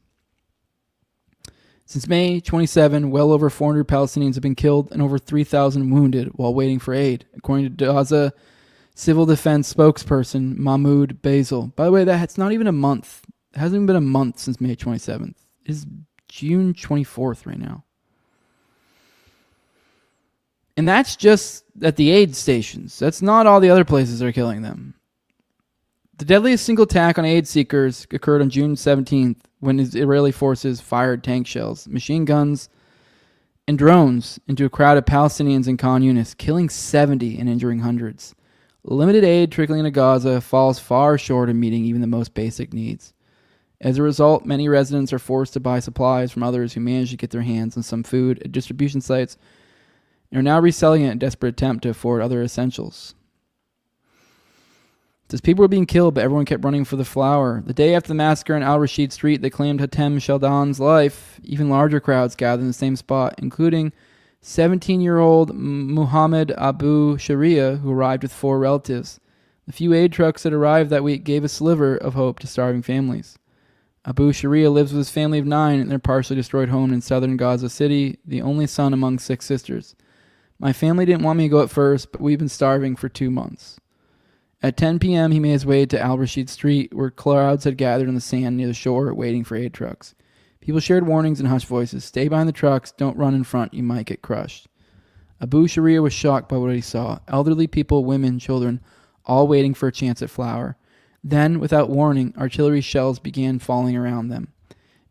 Speaker 8: Since May 27, well over 400 Palestinians have been killed and over 3,000 wounded while waiting for aid, according to Gaza Civil Defense spokesperson Mahmoud Basil. By the way, that's not even a month. It hasn't even been a month since May 27th. It is June 24th right now. And that's just at the aid stations. That's not all the other places that are killing them. The deadliest single attack on aid seekers occurred on June 17th when Israeli forces fired tank shells, machine guns, and drones into a crowd of Palestinians in Khan Yunis, killing 70 and injuring hundreds. Limited aid trickling into Gaza falls far short of meeting even the most basic needs. As a result, many residents are forced to buy supplies from others who manage to get their hands on some food at distribution sites and are now reselling it in a desperate attempt to afford other essentials. It says people were being killed, but everyone kept running for the flour. The day after the massacre on Al-Rashid Street, they claimed Hatem Shaldan's life. Even larger crowds gathered in the same spot, including 17-year-old Muhammad Abu Sharia, who arrived with 4 relatives. The few aid trucks that arrived that week gave a sliver of hope to starving families. Abu Sharia lives with his family of 9 in their partially destroyed home in southern Gaza City, the only son among 6 sisters. My family didn't want me to go at first, but we've been starving for 2 months. At 10 p.m., he made his way to Al-Rashid Street, where crowds had gathered on the sand near the shore, waiting for aid trucks. People shared warnings in hushed voices. Stay behind the trucks. Don't run in front. You might get crushed. Abu Sharia was shocked by what he saw. Elderly people, women, children, all waiting for a chance at flour. Then, without warning, artillery shells began falling around them.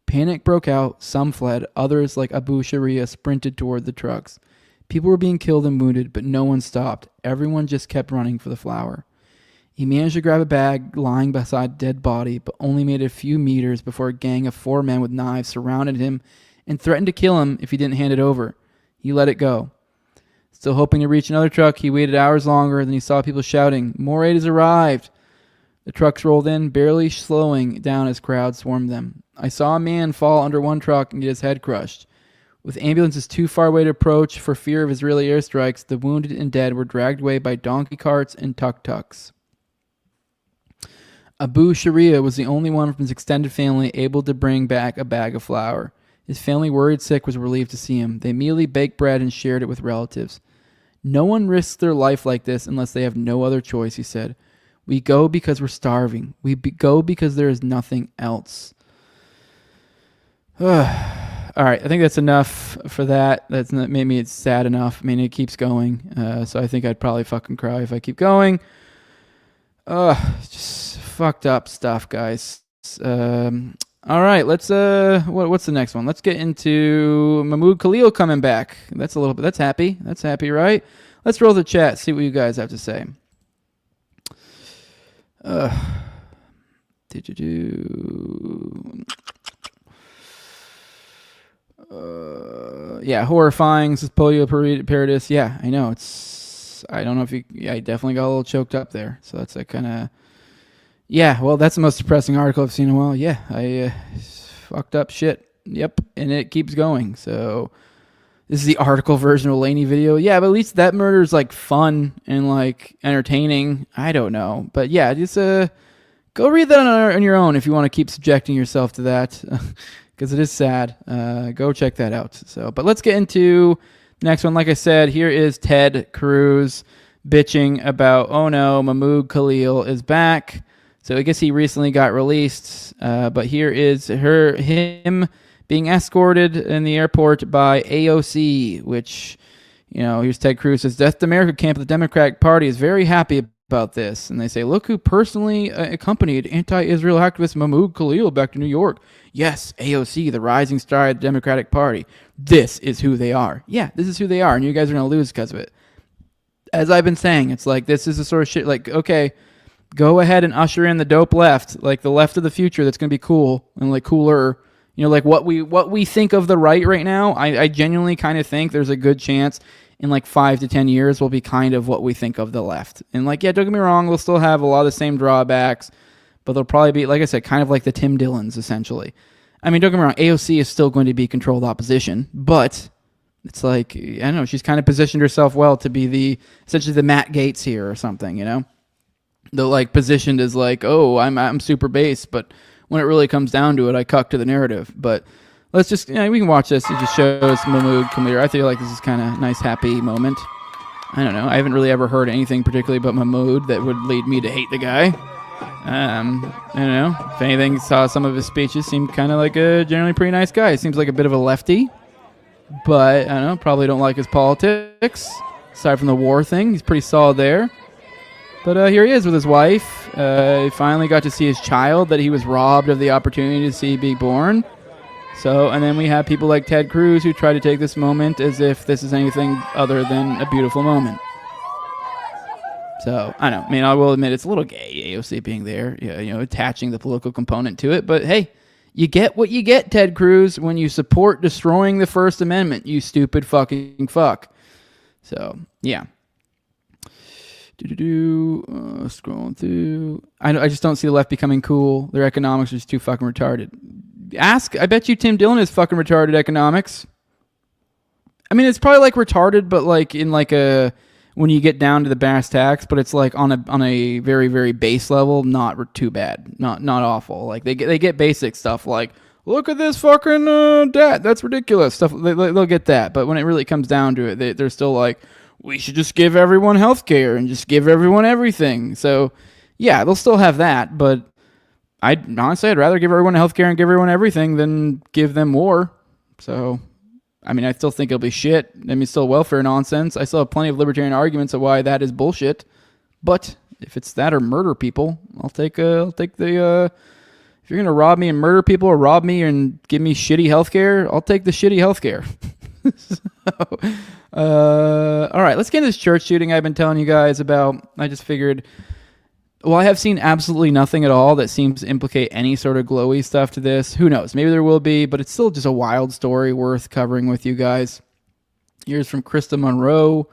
Speaker 8: Panic broke out. Some fled. Others, like Abu Sharia, sprinted toward the trucks. People were being killed and wounded, but no one stopped. Everyone just kept running for the flour. He managed to grab a bag lying beside a dead body, but only made it a few meters before a gang of 4 men with knives surrounded him and threatened to kill him if he didn't hand it over. He let it go. Still hoping to reach another truck, he waited hours longer. Then he saw people shouting, "More aid has arrived!" The trucks rolled in, barely slowing down as crowds swarmed them. I saw a man fall under one truck and get his head crushed. With ambulances too far away to approach for fear of Israeli airstrikes, the wounded and dead were dragged away by donkey carts and tuk-tuks. Abu Sharia was the only one from his extended family able to bring back a bag of flour. His family, worried sick, was relieved to see him. They immediately baked bread and shared it with relatives. No one risks their life like this unless they have no other choice, he said. We go because we're starving. Go because there is nothing else. All right, I think that's enough for that. That's not, maybe it's sad enough. I mean, it keeps going. So I think I'd probably fucking cry if I keep going. Just fucked up stuff, guys. All right, let's what's the next one? Let's get into Mahmoud Khalil coming back. That's a little bit. That's happy. That's happy, right? Let's roll the chat. See what you guys have to say. Yeah, horrifying. Says Polio Paradis. Yeah, I know. I don't know if you. Yeah, I definitely got a little choked up there. So that's a kind of. Yeah, well, that's the most depressing article I've seen in a while. Yeah, I fucked up shit. Yep, and it keeps going. So this is the article version of Laney video. Yeah, but at least that murder is like fun and like entertaining. I don't know, but yeah, just go read that on your own if you want to keep subjecting yourself to that, because it is sad. Go check that out. So, but let's get into the next one. Like I said, here is Ted Cruz bitching about, oh no, Mahmoud Khalil is back. So I guess he recently got released, but here is him being escorted in the airport by AOC, which, you know, here's Ted Cruz says, Death to America camp of the Democratic Party is very happy about this. And they say, look who personally accompanied anti-Israel activist Mahmoud Khalil back to New York. Yes, AOC, the rising star of the Democratic Party. This is who they are. Yeah, this is who they are, and you guys are going to lose because of it. As I've been saying, it's like, this is the sort of shit, like, okay, go ahead and usher in the dope left, like the left of the future that's going to be cool and like cooler. You know, like what we think of the right now, I genuinely kind of think there's a good chance in like 5 to 10 years will be kind of what we think of the left. And like, yeah, don't get me wrong, they'll still have a lot of the same drawbacks, but they'll probably be, like I said, kind of like the Tim Dillons, essentially. I mean, don't get me wrong, AOC is still going to be controlled opposition, but it's like, I don't know, she's kind of positioned herself well to be essentially the Matt Gaetz here or something, you know? They're like positioned as like, oh, I'm super base, but when it really comes down to it, I cuck to the narrative. But let's just, we can watch this. It just shows Mahmoud Khalil. I feel like this is kind of nice, happy moment. I don't know. I haven't really ever heard anything particularly about Mahmoud that would lead me to hate the guy. I don't know. If anything, saw some of his speeches, seemed kind of like a generally pretty nice guy. He seems like a bit of a lefty, but I don't know. Probably don't like his politics. Aside from the war thing, he's pretty solid there. But here he is with his wife. He finally got to see his child that he was robbed of the opportunity to see be born. So, and then we have people like Ted Cruz who try to take this moment as if this is anything other than a beautiful moment. So, I don't know. I mean, I will admit it's a little gay, AOC being there, attaching the political component to it. But hey, you get what you get, Ted Cruz, when you support destroying the First Amendment, you stupid fucking fuck. So, yeah. Scrolling through. I just don't see the left becoming cool. Their economics are just too fucking retarded. I bet you Tim Dillon is fucking retarded economics. I mean, it's probably like retarded, but like in like when you get down to the brass tacks, but it's like on a very, very base level, not too bad. Not awful. Like they get basic stuff like, look at this fucking debt. That's ridiculous. Stuff they'll get that. But when it really comes down to it, they're still like, we should just give everyone health care and just give everyone everything. So, yeah, they'll still have that, but I'd rather give everyone healthcare and give everyone everything than give them more. So, I mean, I still think it'll be shit. I mean, still welfare nonsense. I still have plenty of libertarian arguments of why that is bullshit. But if it's that or murder people, I'll take the. If you're gonna rob me and murder people, or rob me and give me shitty healthcare, I'll take the shitty healthcare. All right, let's get into this church shooting I've been telling you guys about. I just figured. Well, I have seen absolutely nothing at all that seems to implicate any sort of glowy stuff to this. Who knows? Maybe there will be, but it's still just a wild story worth covering with you guys. Here's from Krista Monroe.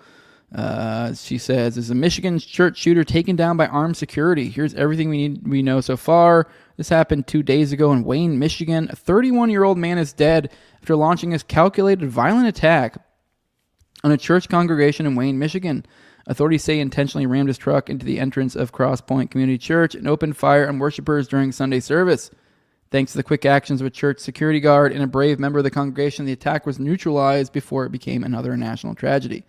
Speaker 8: She says, is a Michigan church shooter taken down by armed security? Here's everything we know so far. This happened 2 days ago in Wayne, Michigan. A 31-year-old man is dead after launching his calculated violent attack on a church congregation in Wayne, Michigan. Authorities say he intentionally rammed his truck into the entrance of Cross Point Community Church and opened fire on worshipers during Sunday service. Thanks to the quick actions of a church security guard and a brave member of the congregation, the attack was neutralized before it became another national tragedy.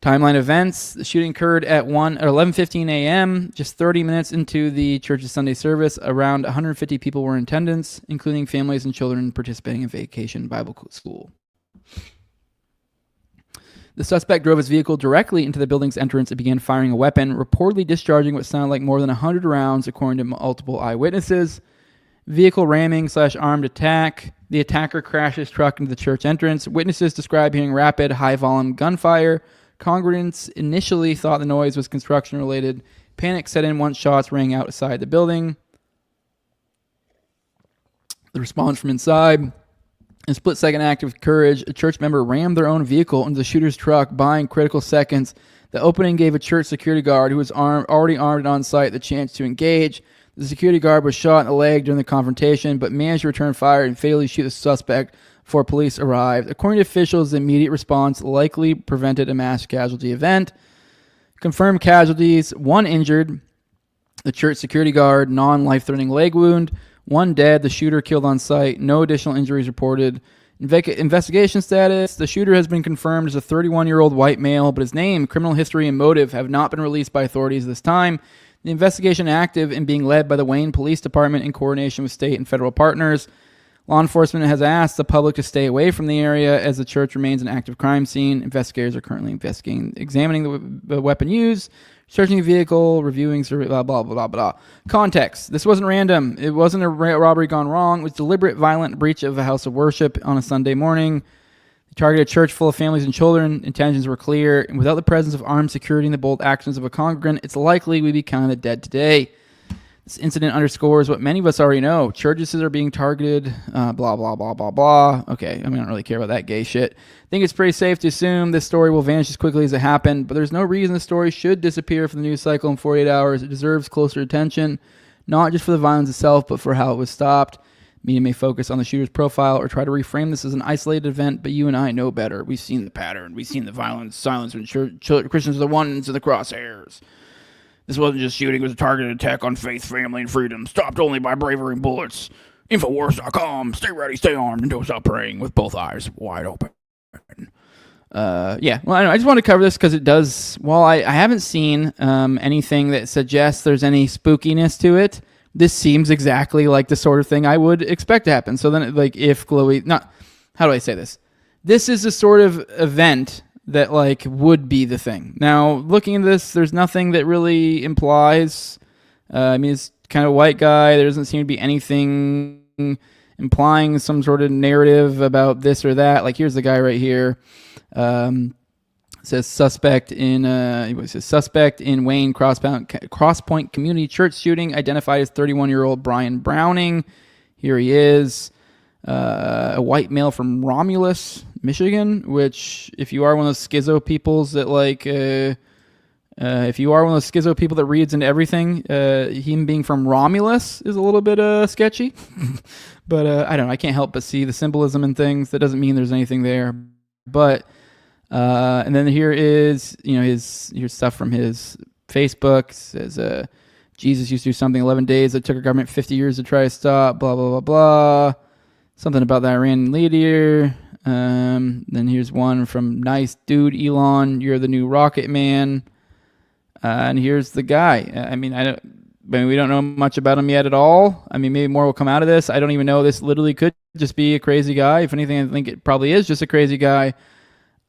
Speaker 8: Timeline events. The shooting occurred at 11:15 a.m., just 30 minutes into the church's Sunday service. Around 150 people were in attendance, including families and children participating in Vacation Bible School. The suspect drove his vehicle directly into the building's entrance and began firing a weapon, reportedly discharging what sounded like more than 100 rounds, according to multiple eyewitnesses. Vehicle ramming / armed attack. The attacker crashed his truck into the church entrance. Witnesses describe hearing rapid, high-volume gunfire. Congregants initially thought the noise was construction-related. Panic set in once shots rang outside the building. The response from inside. In a split-second act of courage, a church member rammed their own vehicle into the shooter's truck, buying critical seconds. The opening gave a church security guard who was already armed and on site the chance to engage. The security guard was shot in the leg during the confrontation, but managed to return fire and fatally shoot the suspect before police arrived. According to officials, the immediate response likely prevented a mass casualty event. Confirmed casualties: 1 injured, the church security guard, non-life-threatening leg wound. 1 dead, the shooter killed on site. No additional injuries reported. Investigation status: the shooter has been confirmed as a 31-year-old white male, but his name, criminal history, and motive have not been released by authorities this time. The investigation active and being led by the Wayne Police Department in coordination with state and federal partners. Law enforcement has asked the public to stay away from the area as the church remains an active crime scene. Investigators are currently examining the weapon used, searching the vehicle, reviewing, blah, blah, blah, blah. Context. This wasn't random. It wasn't a robbery gone wrong. It was deliberate, violent breach of a house of worship on a Sunday morning. They targeted a church full of families and children. Intentions were clear. And without the presence of armed security and the bold actions of a congregant, it's likely we'd be counting the dead today. This incident underscores what many of us already know. Churches are being targeted, blah, blah, blah, blah, blah. Okay, I mean, I don't really care about that gay shit. I think it's pretty safe to assume this story will vanish as quickly as it happened, but there's no reason the story should disappear from the news cycle in 48 hours. It deserves closer attention, not just for the violence itself, but for how it was stopped. Media may focus on the shooter's profile or try to reframe this as an isolated event, but you and I know better. We've seen the pattern. We've seen the violence, silence when Christians are the ones in the crosshairs. This wasn't just shooting, it was a targeted attack on faith, family, and freedom, stopped only by bravery and bullets. Infowars.com, stay ready, stay armed, and don't stop praying with both eyes wide open. Yeah, well, I just want to cover this because it does, while I haven't seen anything that suggests there's any spookiness to it, this seems exactly like the sort of thing I would expect to happen. So then, like, if Chloe, how do I say this? This is the sort of event that, like, would be the thing. Now, looking at this, there's nothing that really implies, I mean, it's kind of a white guy. There doesn't seem to be anything implying some sort of narrative about this or that. Like, here's the guy right here. It says suspect in Wayne Crosspoint Community Church shooting, identified as 31-year-old Brian Browning. Here he is. A white male from Romulus, Michigan, which, if you are one of those schizo peoples that that reads into everything, him being from Romulus is a little bit sketchy. But I don't know. I can't help but see the symbolism in things. That doesn't mean there's anything there. But and then here is, here's stuff from his Facebook. It says Jesus used to do something 11 days that took our government 50 years to try to stop. Blah blah blah blah. Something about the Iranian leader. Then here's one from Nice Dude Elon. You're the new Rocket Man. And here's the guy. I mean, we don't know much about him yet at all. I mean, maybe more will come out of this. I don't even know. This literally could just be a crazy guy. If anything, I think it probably is just a crazy guy.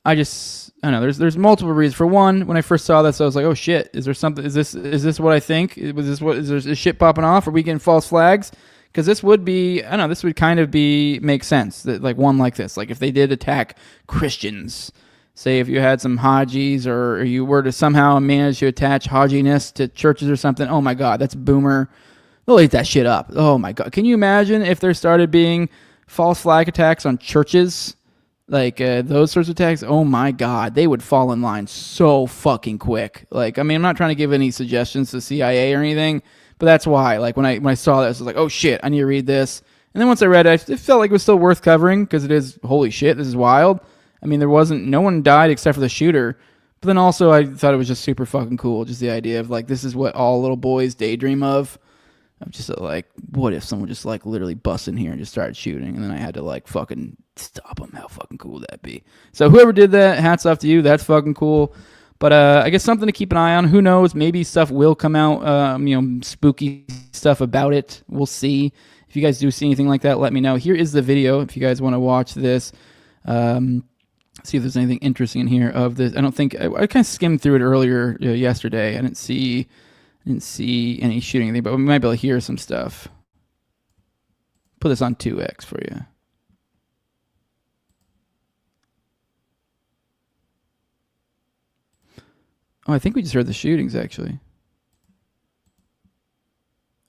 Speaker 8: I don't know. There's multiple reasons. For one, when I first saw this, I was like, oh shit, is there something? Is this what I think? Is there shit popping off? Are we getting false flags? Because this would be, I don't know, this would kind of make sense that like one like this, like if they did attack Christians, say if you had some Hajis or you were to somehow manage to attach Hajiness to churches or something, oh my God, that's boomer. They'll eat that shit up. Oh my God. Can you imagine if there started being false flag attacks on churches? Like those sorts of attacks, oh my God, they would fall in line so fucking quick. Like, I mean, I'm not trying to give any suggestions to CIA or anything, but that's why. Like when I saw this, I was like, oh shit, I need to read this. And then once I read it, it felt like it was still worth covering because it is, holy shit, this is wild. I mean, no one died except for the shooter. But then also I thought it was just super fucking cool. Just the idea of like, this is what all little boys daydream of. I'm just like, what if someone just like literally bust in here and just started shooting, and then I had to like fucking stop them? How fucking cool would that be? So whoever did that, hats off to you. That's fucking cool. But I guess something to keep an eye on. Who knows? Maybe stuff will come out. Spooky stuff about it. We'll see. If you guys do see anything like that, let me know. Here is the video. If you guys want to watch this, see if there's anything interesting in here of this. I don't think I kind of skimmed through it earlier yesterday. I didn't see any shooting anything, but we might be able to hear some stuff. Put this on 2x for you. Oh, I think we just heard the shootings, actually.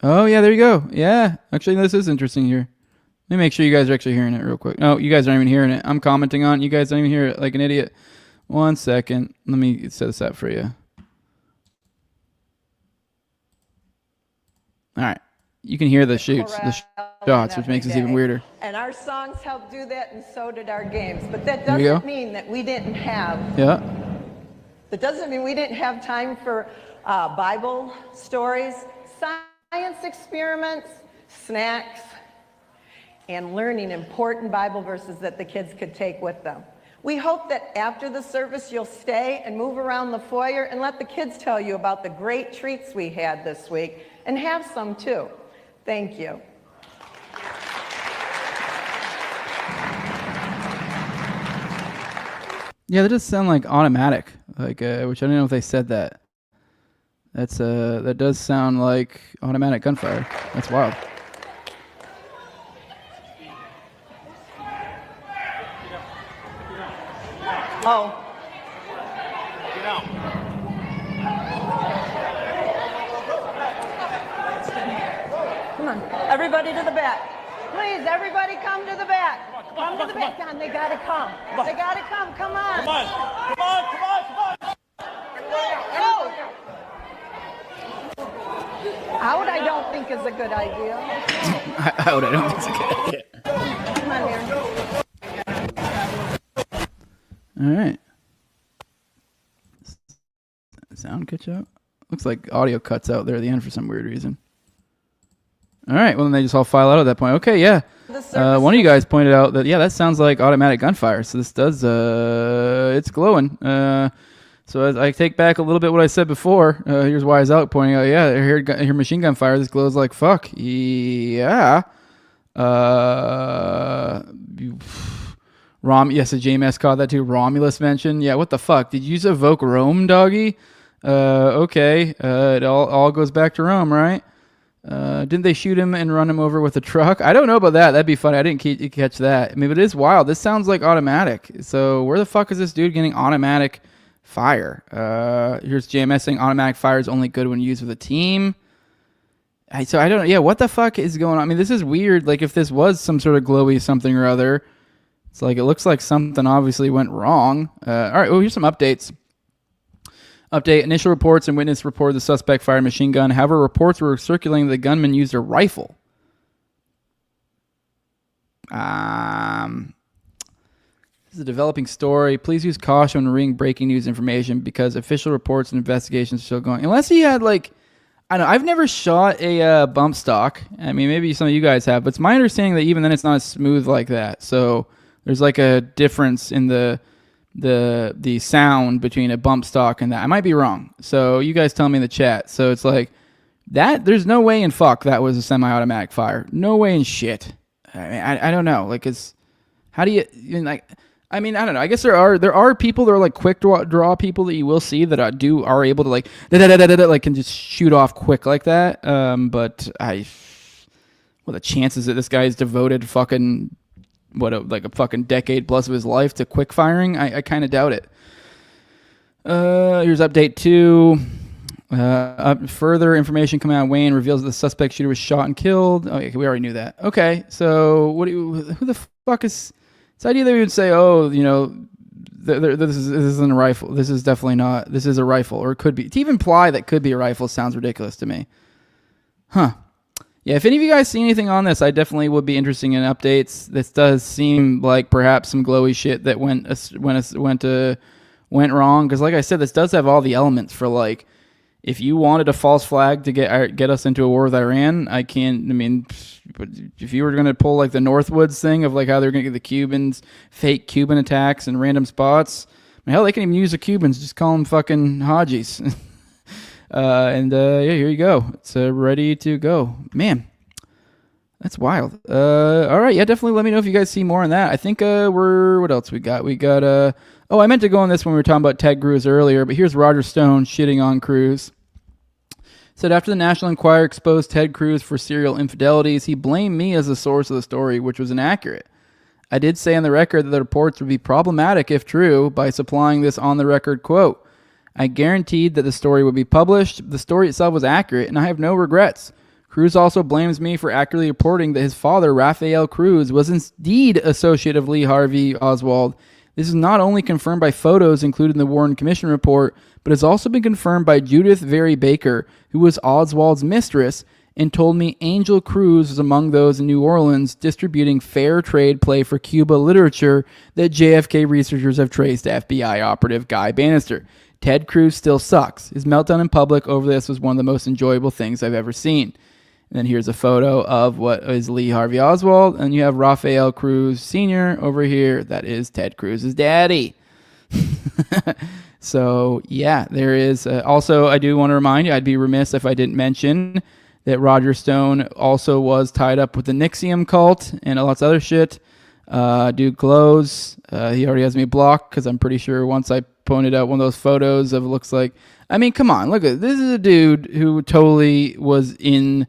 Speaker 8: Oh, yeah, there you go. Yeah, actually, this is interesting here. Let me make sure you guys are actually hearing it real quick. No, you guys aren't even hearing it. I'm commenting on it. You guys don't even hear it like an idiot. 1 second. Let me set this up for you. All right. You can hear the shoots, the shots, which makes this even weirder.
Speaker 11: And our songs helped do that, and so did our games. But that doesn't mean that we didn't have...
Speaker 8: Yeah.
Speaker 11: That doesn't mean we didn't have time for Bible stories, science experiments, snacks, and learning important Bible verses that the kids could take with them. We hope that after the service you'll stay and move around the foyer and let the kids tell you about the great treats we had this week, and have some too. Thank you.
Speaker 8: Yeah, that does sound like automatic, like which I don't know if they said that. That does sound like automatic gunfire. That's wild.
Speaker 11: Oh. Come on, everybody to the back. Please, everybody come to the back. Come to the back, Don. They gotta come. They gotta come. Come on. Come on. Come on. Come on. Come on. Go. Out, I don't think is a good idea.
Speaker 8: Out, I don't think it's a good idea.
Speaker 11: Come on here.
Speaker 8: All right. Sound catch out? Looks like audio cuts out there at the end for some weird reason. All right, well, then they just all file out at that point. Okay, yeah. One of you guys pointed out that, yeah, that sounds like automatic gunfire. So this does, it's glowing. So as I take back a little bit what I said before. Here's Wise Out pointing out, yeah, I hear machine gun fire. This glows like fuck. Yeah. Yes, a JMS caught that too. Romulus mentioned. Yeah, what the fuck? Did you just evoke Rome, doggy? Okay. It all goes back to Rome, right? Didn't they shoot him and run him over with a truck? I don't know about that. That'd be funny. I didn't catch that. I mean, but it is wild. This sounds like automatic. So where the fuck is this dude getting automatic fire? Here's JMS saying automatic fire is only good when used with a team. So I don't know. Yeah, what the fuck is going on? I mean, this is weird. Like if this was some sort of glowy something or other, it's like it looks like something obviously went wrong. All right. Oh, here's some updates. Update. Initial reports and witness reported the suspect fired a machine gun. However, reports were circulating that the gunman used a rifle. This is a developing story. Please use caution when reading breaking news information because official reports and investigations are still going. Unless he had like, I don't know. I've never shot a bump stock. I mean, maybe some of you guys have, but it's my understanding that even then it's not as smooth like that. So there's like a difference in the sound between a bump stock and that. I might be wrong. So you guys tell me in the chat. So it's like That there's no way in fuck that was a semi-automatic fire. No way in shit. I mean, I don't know. Like, how do you like? I mean, I don't know. I guess there are people that are like quick draw people that you will see that are able to like like can just shoot off quick like that. But the chances that this guy's devoted fucking a fucking decade plus of his life to quick firing, I kind of doubt it. Here's update 2. Further information coming out of Wayne reveals that the suspect shooter was shot and killed. Oh, yeah, we already knew that. Okay, so who the fuck is this idea that we would say, oh, you know, this isn't a rifle. This is definitely not. This is a rifle, or it could be. To even imply that could be a rifle sounds ridiculous to me. Huh. Yeah, if any of you guys see anything on this, I definitely would be interested in updates. This does seem like perhaps some glowy shit that went wrong. Because like I said, this does have all the elements for like, if you wanted a false flag to get us into a war with Iran, I mean, if you were going to pull like the Northwoods thing of like how they're going to get the Cubans, fake Cuban attacks in random spots, I mean, hell, they can even use the Cubans. Just call them fucking Hajis. Yeah, here you go. It's ready to go. Man, that's wild. All right, yeah, definitely let me know if you guys see more on that. I think what else we got? We got, oh, I meant to go on this when we were talking about Ted Cruz earlier, but here's Roger Stone shitting on Cruz. Said after the National Enquirer exposed Ted Cruz for serial infidelities, he blamed me as the source of the story, which was inaccurate. I did say on the record that the reports would be problematic if true by supplying this on-the-record quote. I guaranteed that the story would be published. The story itself was accurate, and I have no regrets. Cruz also blames me for accurately reporting that his father, Rafael Cruz, was indeed associate of Lee Harvey Oswald. This is not only confirmed by photos included in the Warren Commission report, but has also been confirmed by Judith Very Baker, who was Oswald's mistress, and told me Angel Cruz was among those in New Orleans distributing fair trade play for Cuba literature that JFK researchers have traced to FBI operative Guy Bannister. Ted Cruz still sucks. His meltdown in public over this was one of the most enjoyable things I've ever seen. And then here's a photo of what is Lee Harvey Oswald, and you have Rafael Cruz Sr. over here. That is Ted Cruz's daddy. So, yeah, there is. Also, I do want to remind you, I'd be remiss if I didn't mention that Roger Stone also was tied up with the Nixium cult and lots of other shit. Dude Close, he already has me blocked because I'm pretty sure once I pointed out one of those photos of looks like, I mean, come on, look at this is a dude who totally was in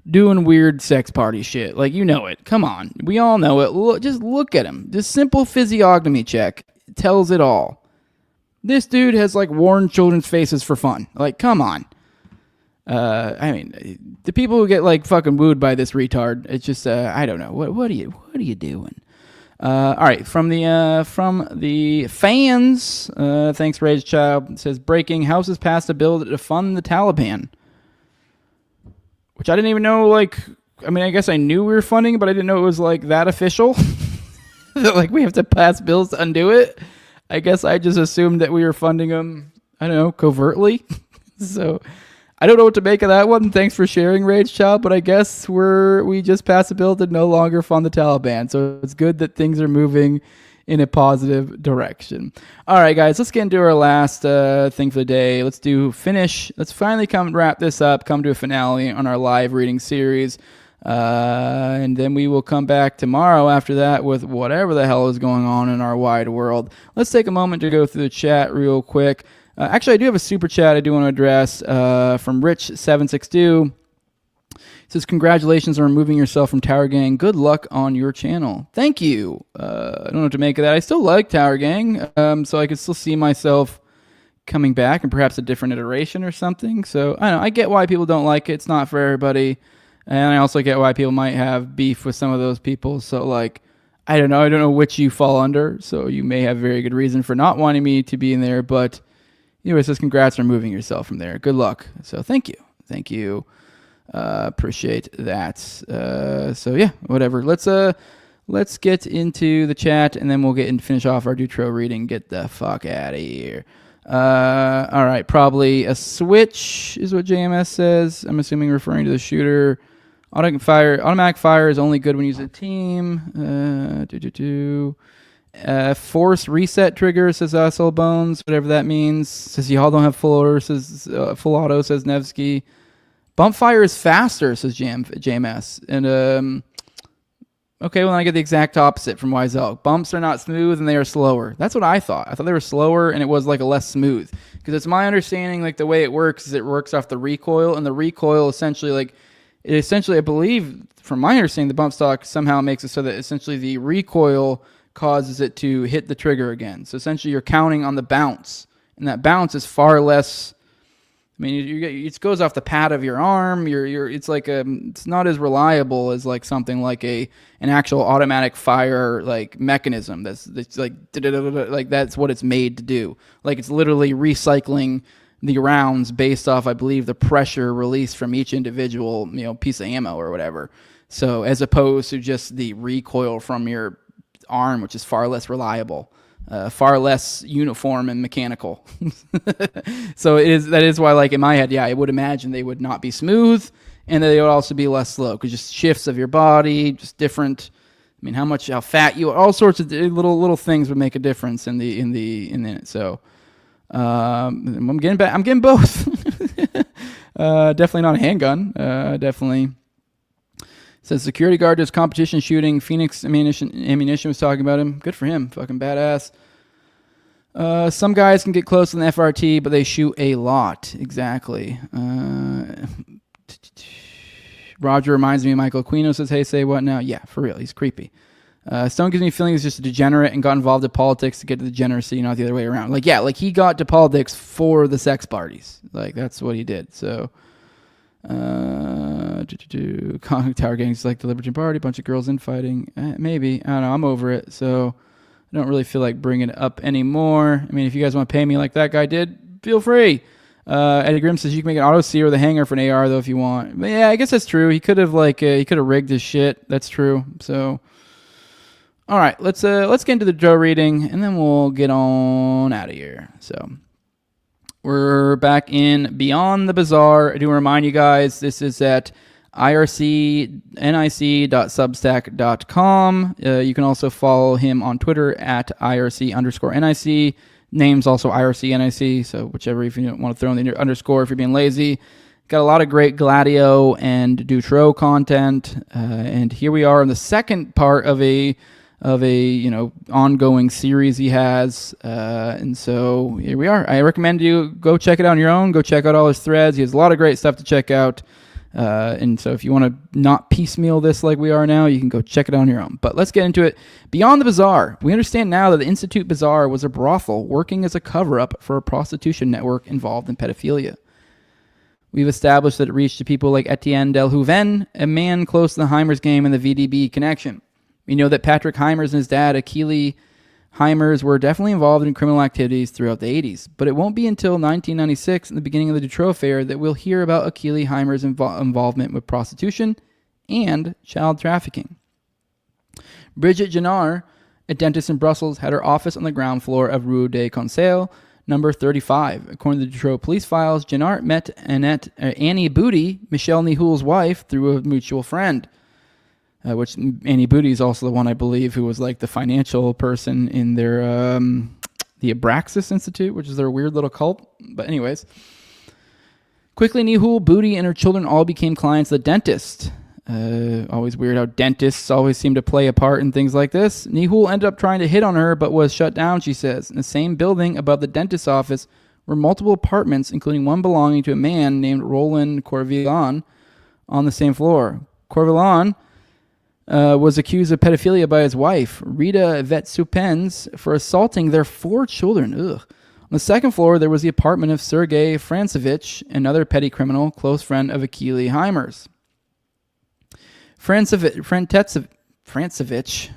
Speaker 8: doing weird sex party shit. Like, you know it. Come on. We all know it. Just look at him. This simple physiognomy check tells it all. This dude has like worn children's faces for fun. Like, come on. I mean, the people who get like fucking wooed by this retard, it's just I don't know. What are you doing? All right, from the fans, thanks Rage Child. It says breaking: House has passed a bill to fund the Taliban, which I didn't even know. Like, I mean, I guess I knew we were funding, but I didn't know it was like that official. That like we have to pass bills to undo it. I guess I just assumed that we were funding them, I don't know, covertly. So I don't know what to make of that one. Thanks for sharing, Rage Child, but I guess we just passed a bill to no longer fund the Taliban. So it's good that things are moving in a positive direction. All right, guys, let's get into our last thing for the day. Let's finally wrap this up, come to a finale on our live reading series. And then we will come back tomorrow after that with whatever the hell is going on in our wide world. Let's take a moment to go through the chat real quick. Actually, I do have a super chat I do want to address from Rich762. It says, congratulations on removing yourself from Tower Gang. Good luck on your channel. Thank you. I don't know what to make of that. I still like Tower Gang, so I could still see myself coming back and perhaps a different iteration or something. So, I don't know. I get why people don't like it. It's not for everybody. And I also get why people might have beef with some of those people. So, like, I don't know which you fall under. So you may have very good reason for not wanting me to be in there. But anyway, it says congrats on removing yourself from there. Good luck. So thank you. Appreciate that. So yeah, whatever. Let's get into the chat, and then we'll get and finish off our Dutroux reading. Get the fuck out of here. All right, probably a switch is what JMS says. I'm assuming referring to the shooter. Automatic fire is only good when using a team. Force reset trigger, says Asshole Bones, whatever that means. Says y'all don't have full order, says full auto, says Nevsky. Bump fire is faster, says JMS. And, okay, well, then I get the exact opposite from Wise Elk. Bumps are not smooth and they are slower. That's what I thought. I thought they were slower and it was like a less smooth. Because it's my understanding, like the way it works is it works off the recoil, and the recoil essentially, I believe, from my understanding, the bump stock somehow makes it so that essentially the recoil causes it to hit the trigger again. So essentially you're counting on the bounce, and that bounce is far less. I mean, it goes off the pad of your arm. It's like it's not as reliable as like something like an actual automatic fire like mechanism. That's like that's what it's made to do. Like it's literally recycling the rounds based off, I believe, the pressure released from each individual piece of ammo or whatever. So as opposed to just the recoil from your arm, which is far less reliable. Far less uniform and mechanical. So that is why, like in my head, I would imagine they would not be smooth, and they would also be less slow, because just shifts of your body, just different. I mean, how fat you are, all sorts of little things would make a difference in it. So I'm getting both. Definitely not a handgun. Definitely. Says security guard does competition shooting. Phoenix Ammunition was talking about him. Good for him. Fucking badass. Some guys can get close to the FRT, but they shoot a lot. Exactly. Roger reminds me of Michael Aquino. Says, hey, say what now? Yeah, for real. He's creepy. Stone gives me a feeling he's just a degenerate and got involved in politics to get to the degeneracy, not the other way around. Like he got to politics for the sex parties. Like, that's what he did. So... Tower gangs like the Libertine Party, bunch of girls infighting. Maybe. I don't know. I'm over it. So I don't really feel like bringing it up anymore. I mean, if you guys want to pay me like that guy did, feel free. Eddie Grimm says you can make an auto sear with a hanger for an AR though if you want. But yeah, I guess that's true. He could have rigged his shit. That's true. So all right, let's get into the Dutroux reading and then we'll get on out of here. So we're back in Beyond the Bazaar. I do remind you guys, this is at ircnic.substack.com. You can also follow him on Twitter at IRC_NIC. Name's also IRCNIC, so whichever, if you want to throw in the underscore if you're being lazy. Got a lot of great Gladio and Dutroux content. And here we are in the second part of a ongoing series he has, and so here we are. I recommend you go check it out on your own. Go check out all his threads. He has a lot of great stuff to check out, and so if you want to not piecemeal this like we are now, you can go check it out on your own. But let's get into it. Beyond the Bazaar. We understand now that the Institute Bazaar was a brothel working as a cover-up for a prostitution network involved in pedophilia. We've established that it reached to people like Etienne Delhouven, a man close to the Heimers game and the VDB connection. We know that Patrick Heimers and his dad, Achille Heimers, were definitely involved in criminal activities throughout the 80s, but it won't be until 1996, in the beginning of the Dutroux affair, that we'll hear about Achille Heimers' involvement with prostitution and child trafficking. Brigitte Jenard, a dentist in Brussels, had her office on the ground floor of Rue des Conseils, number 35. According to the Dutroux police files, Jenard met Annie Booty, Michel Nihoul's wife, through a mutual friend. Which Annie Booty is also the one, I believe, who was like the financial person in their the Abraxas Institute, which is their weird little cult. But anyways, quickly Nihoul, Booty, and her children all became clients of the dentist. Always weird how dentists always seem to play a part in things like this. Nihoul ended up trying to hit on her, but was shut down, she says. In the same building above the dentist's office were multiple apartments, including one belonging to a man named Roland Corvillon on the same floor. Corvillon was accused of pedophilia by his wife, Rita Vetsupens, for assaulting their 4 children. Ugh. On the second floor, there was the apartment of Sergei Francevich, another petty criminal, close friend of Achille Heimers. Francevich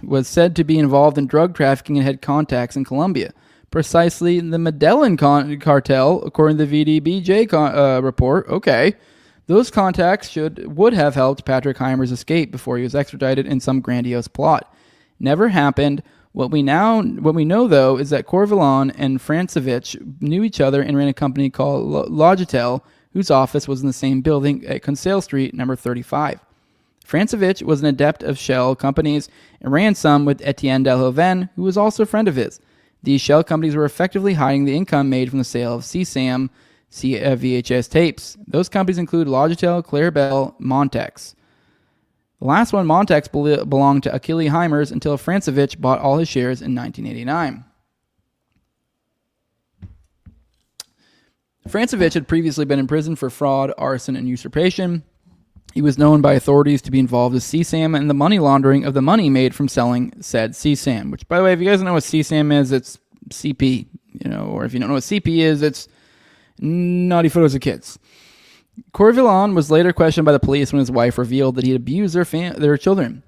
Speaker 8: was said to be involved in drug trafficking and had contacts in Colombia. Precisely the Medellin cartel, according to the VDBJ report. Okay. Those contacts would have helped Patrick Heimers escape before he was extradited in some grandiose plot. Never happened. What we know though is that Corvillon and Francevich knew each other and ran a company called Logitel, whose office was in the same building at Conseil Street, number 35. Francevich was an adept of shell companies and ran some with Etienne Delhouven, who was also a friend of his. These shell companies were effectively hiding the income made from the sale of CSAM See VHS tapes. Those companies include Logitel, Clarabelle, Montex. The last one, Montex, belonged to Achille Heimers until Francevich bought all his shares in 1989. Francevich had previously been in prison for fraud, arson, and usurpation. He was known by authorities to be involved with CSAM and the money laundering of the money made from selling said CSAM, which, by the way, if you guys don't know what CSAM is, it's CP, or if you don't know what CP is, it's naughty photos of kids. Corvillon was later questioned by the police when his wife revealed that he had abused their children.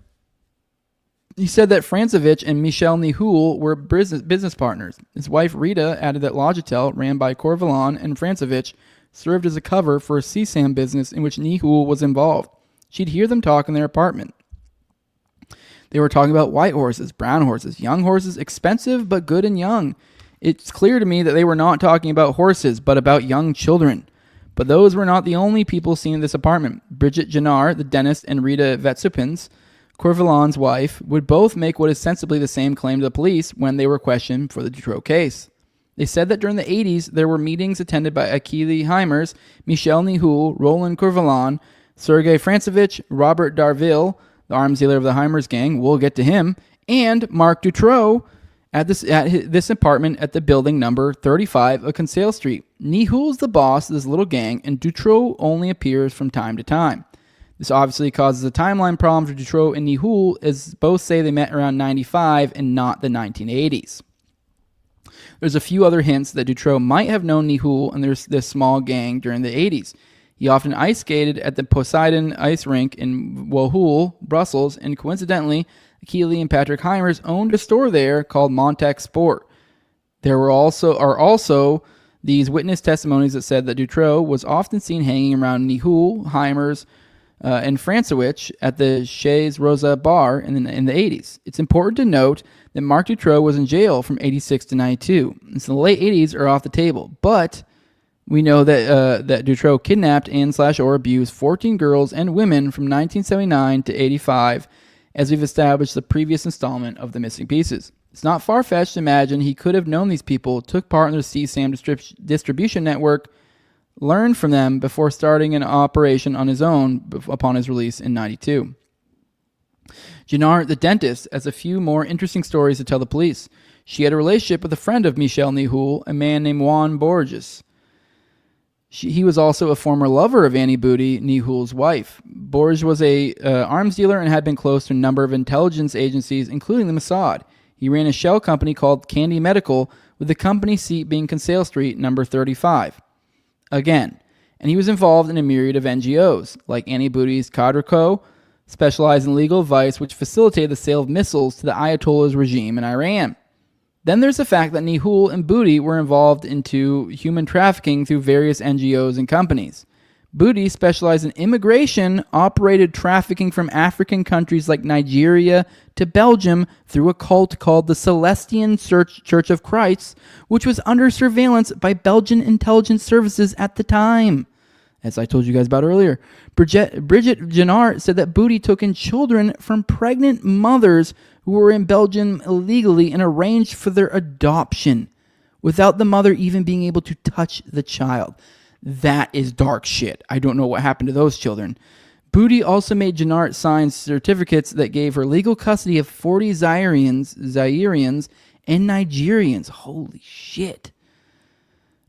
Speaker 8: He said that Francevich and Michel Nihoul were business partners. His wife Rita added that Logitel, ran by Corvillon and Francevich, served as a cover for a CSAM business in which Nihoul was involved. She'd hear them talk in their apartment. They were talking about white horses, brown horses, young horses, expensive but good and young. It's clear to me that they were not talking about horses, but about young children. But those were not the only people seen in this apartment. Bridget Jenard, the dentist, and Rita Vetsupins, Corvillon's wife, would both make what is sensibly the same claim to the police when they were questioned for the Dutroux case. They said that during the 80s, there were meetings attended by Achille Heimers, Michel Nihoul, Roland Corvillon, Sergei Francevich, Robert Darville, the arms dealer of the Heimers gang, we'll get to him, and Marc Dutroux at this apartment at the building number 35 of Conseil Street. Nihoul's the boss of this little gang, and Dutroux only appears from time to time. This obviously causes a timeline problem for Dutroux and Nihoul, as both say they met around 95 and not the 1980s. There's a few other hints that Dutroux might have known Nihoul and this small gang during the 80s. He often ice skated at the Poseidon ice rink in Wohoul, Brussels, and coincidentally, Achille and Patrick Heimers owned a store there called Montex Sport. There are also these witness testimonies that said that Dutroux was often seen hanging around Nihoul, Heimers, and Francevich at the Chez Rosa bar in the 80s. It's important to note that Marc Dutroux was in jail from 86 to 92. And so the late 80s are off the table. But we know that Dutroux kidnapped and/or abused 14 girls and women from 1979 to 85, as we've established the previous installment of The Missing Pieces. It's not far-fetched to imagine he could have known these people, took part in their CSAM distribution network, learned from them before starting an operation on his own upon his release in 92. Jenard, the dentist, has a few more interesting stories to tell the police. She had a relationship with a friend of Michel Nihoul, a man named Juan Borges. He was also a former lover of Annie Booty, Nihoul's wife. Borges was a arms dealer and had been close to a number of intelligence agencies, including the Mossad. He ran a shell company called Candy Medical, with the company seat being Conseil Street, number 35. Again, and he was involved in a myriad of NGOs, like Annie Booty's Cadre Co., specialized in legal advice which facilitated the sale of missiles to the Ayatollah's regime in Iran. Then there's the fact that Nihoul and Booty were involved into human trafficking through various NGOs and companies. Booty specialized in immigration, operated trafficking from African countries like Nigeria to Belgium through a cult called the Celestian Church of Christ, which was under surveillance by Belgian intelligence services at the time. As I told you guys about earlier, Bridget Jenard said that Booty took in children from pregnant mothers who were in Belgium illegally and arranged for their adoption without the mother even being able to touch the child. That is dark shit. I don't know what happened to those children. Booty also made Jenard sign certificates that gave her legal custody of 40 Zairians and Nigerians. Holy shit.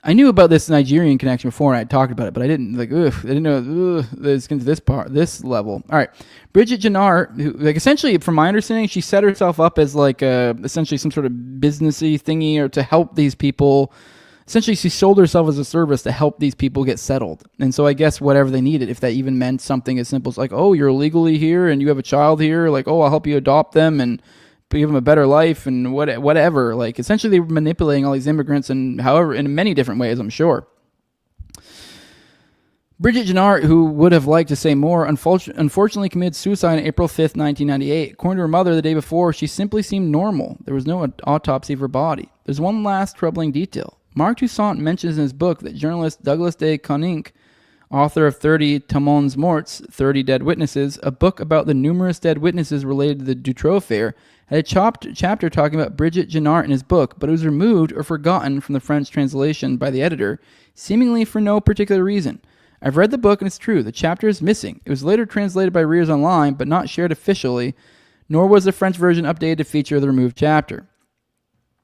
Speaker 8: I knew about this Nigerian connection before and I talked about it, but I didn't know it's into this level. All right. Bridget Jenard, who, essentially, from my understanding, she set herself up as essentially some sort of businessy thingy or to help these people. Essentially, she sold herself as a service to help these people get settled. And so I guess whatever they needed, if that even meant something as simple as like, oh, you're legally here and you have a child here, like, oh, I'll help you adopt them and give them a better life and whatever. Like, essentially, they were manipulating all these immigrants and however, in many different ways, I'm sure. Bridget Jenard, who would have liked to say more, unfortunately committed suicide on April 5th, 1998. According to her mother, the day before, she simply seemed normal. There was no autopsy of her body. There's one last troubling detail. Marc Toussaint mentions in his book that journalist Douglas de Koninck author of 30 Témoins Morts, 30 Dead Witnesses, a book about the numerous dead witnesses related to the Dutroux affair, had a chapter talking about Bridget Jenart in his book, but it was removed or forgotten from the French translation by the editor, seemingly for no particular reason. I've read the book and it's true, the chapter is missing. It was later translated by Readers Online, but not shared officially, nor was the French version updated to feature the removed chapter.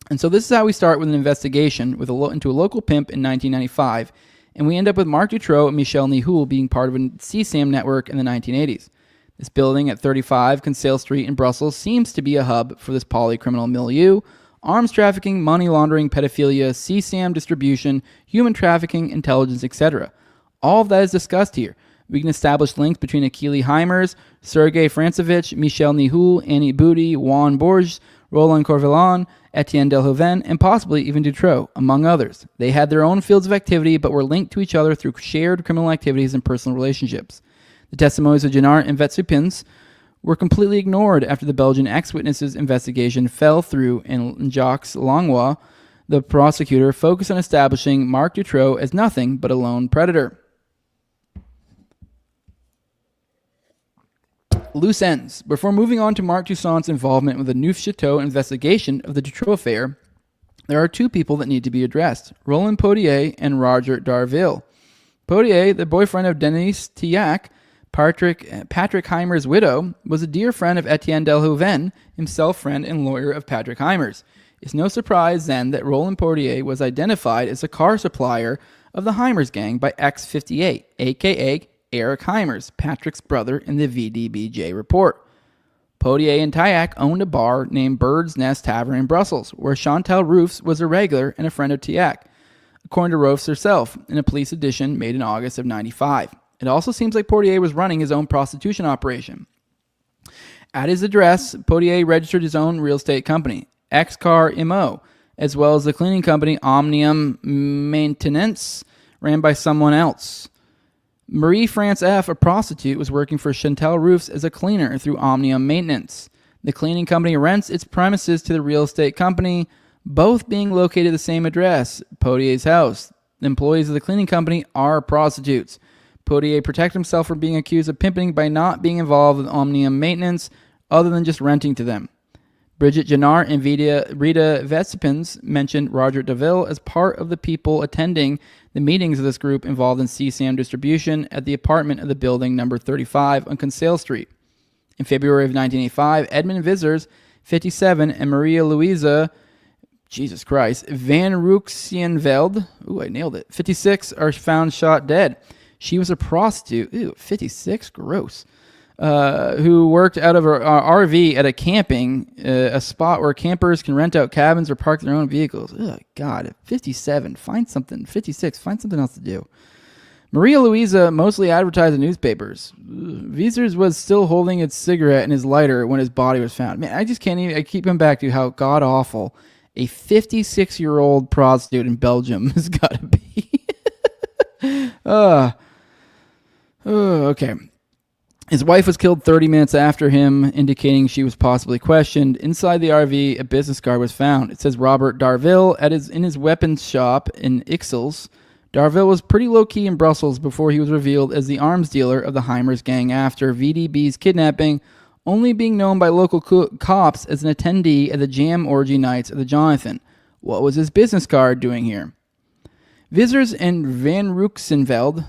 Speaker 8: And so this is how we start with an investigation into a local pimp in 1995, and we end up with Marc Dutroux and Michel Nihoul being part of a CSAM network in the 1980s. This building at 35 Conseil Street in Brussels seems to be a hub for this polycriminal milieu: arms trafficking, money laundering, pedophilia, CSAM distribution, human trafficking, intelligence, etc. All of that is discussed here. We can establish links between Akili Heimers, Sergei Francevich, Michel Nihoul, Annie Boudy, Juan Borges, Roland Corvillon, Etienne Delhoven, and possibly even Dutroux, among others. They had their own fields of activity, but were linked to each other through shared criminal activities and personal relationships. The testimonies of Jenart and Vetsupins were completely ignored after the Belgian ex-witnesses investigation fell through, and Jacques Langlois, the prosecutor, focused on establishing Marc Dutroux as nothing but a lone predator. Loose ends. Before moving on to Marc Toussaint's involvement with the Neufchâteau investigation of the Dutroux affair, there are two people that need to be addressed: Roland Potier and Roger Darville. Potier, the boyfriend of Denise Tillac, Patrick Heimer's widow, was a dear friend of Etienne Delhoven, himself friend and lawyer of Patrick Heimer's. It's no surprise then that Roland Potier was identified as a car supplier of the Heimer's gang by X58, aka Eric Heimers, Patrick's brother, in the VDBJ report. Potier and Tillac owned a bar named Bird's Nest Tavern in Brussels, where Chantal Roufs was a regular and a friend of Tillac, according to Roufs herself, in a police edition made in August of 95. It also seems like Potier was running his own prostitution operation. At his address, Potier registered his own real estate company, X-Car Immo, as well as the cleaning company Omnium Maintenance, ran by someone else. Marie-France F., a prostitute, was working for Chantal Roufs as a cleaner through Omnium Maintenance. The cleaning company rents its premises to the real estate company, both being located at the same address, Potier's house. The employees of the cleaning company are prostitutes. Potier protected himself from being accused of pimping by not being involved with Omnium Maintenance, other than just renting to them. Bridget Jenart and Rita Vetsupins mentioned Roger Darville as part of the people attending the meetings of this group involved in CSAM distribution at the apartment of the building number 35 on Conseil Street. In February of 1985, Edmund Vizers, 57, and Maria Louisa, Van Ruxienveld, I nailed it, 56, are found shot dead. She was a prostitute, 56, gross, who worked out of her RV at a spot where campers can rent out cabins or park their own vehicles. God, 57, find something. 56, find something else to do. Maria Louisa mostly advertised in newspapers. Vizers was still holding its cigarette and his lighter when his body was found. Man, I just can't even, I keep coming back to how god-awful a 56-year-old prostitute in Belgium has got to be. Okay. His wife was killed 30 minutes after him, indicating she was possibly questioned. Inside the RV, a business card was found. It says Robert Darville in his weapons shop in Ixelles. Darville was pretty low-key in Brussels before he was revealed as the arms dealer of the Heimers gang after VDB's kidnapping, only being known by local cops as an attendee at the jam orgy nights of the Jonathan. What was his business card doing here? Vizers and Van Ruxenveld,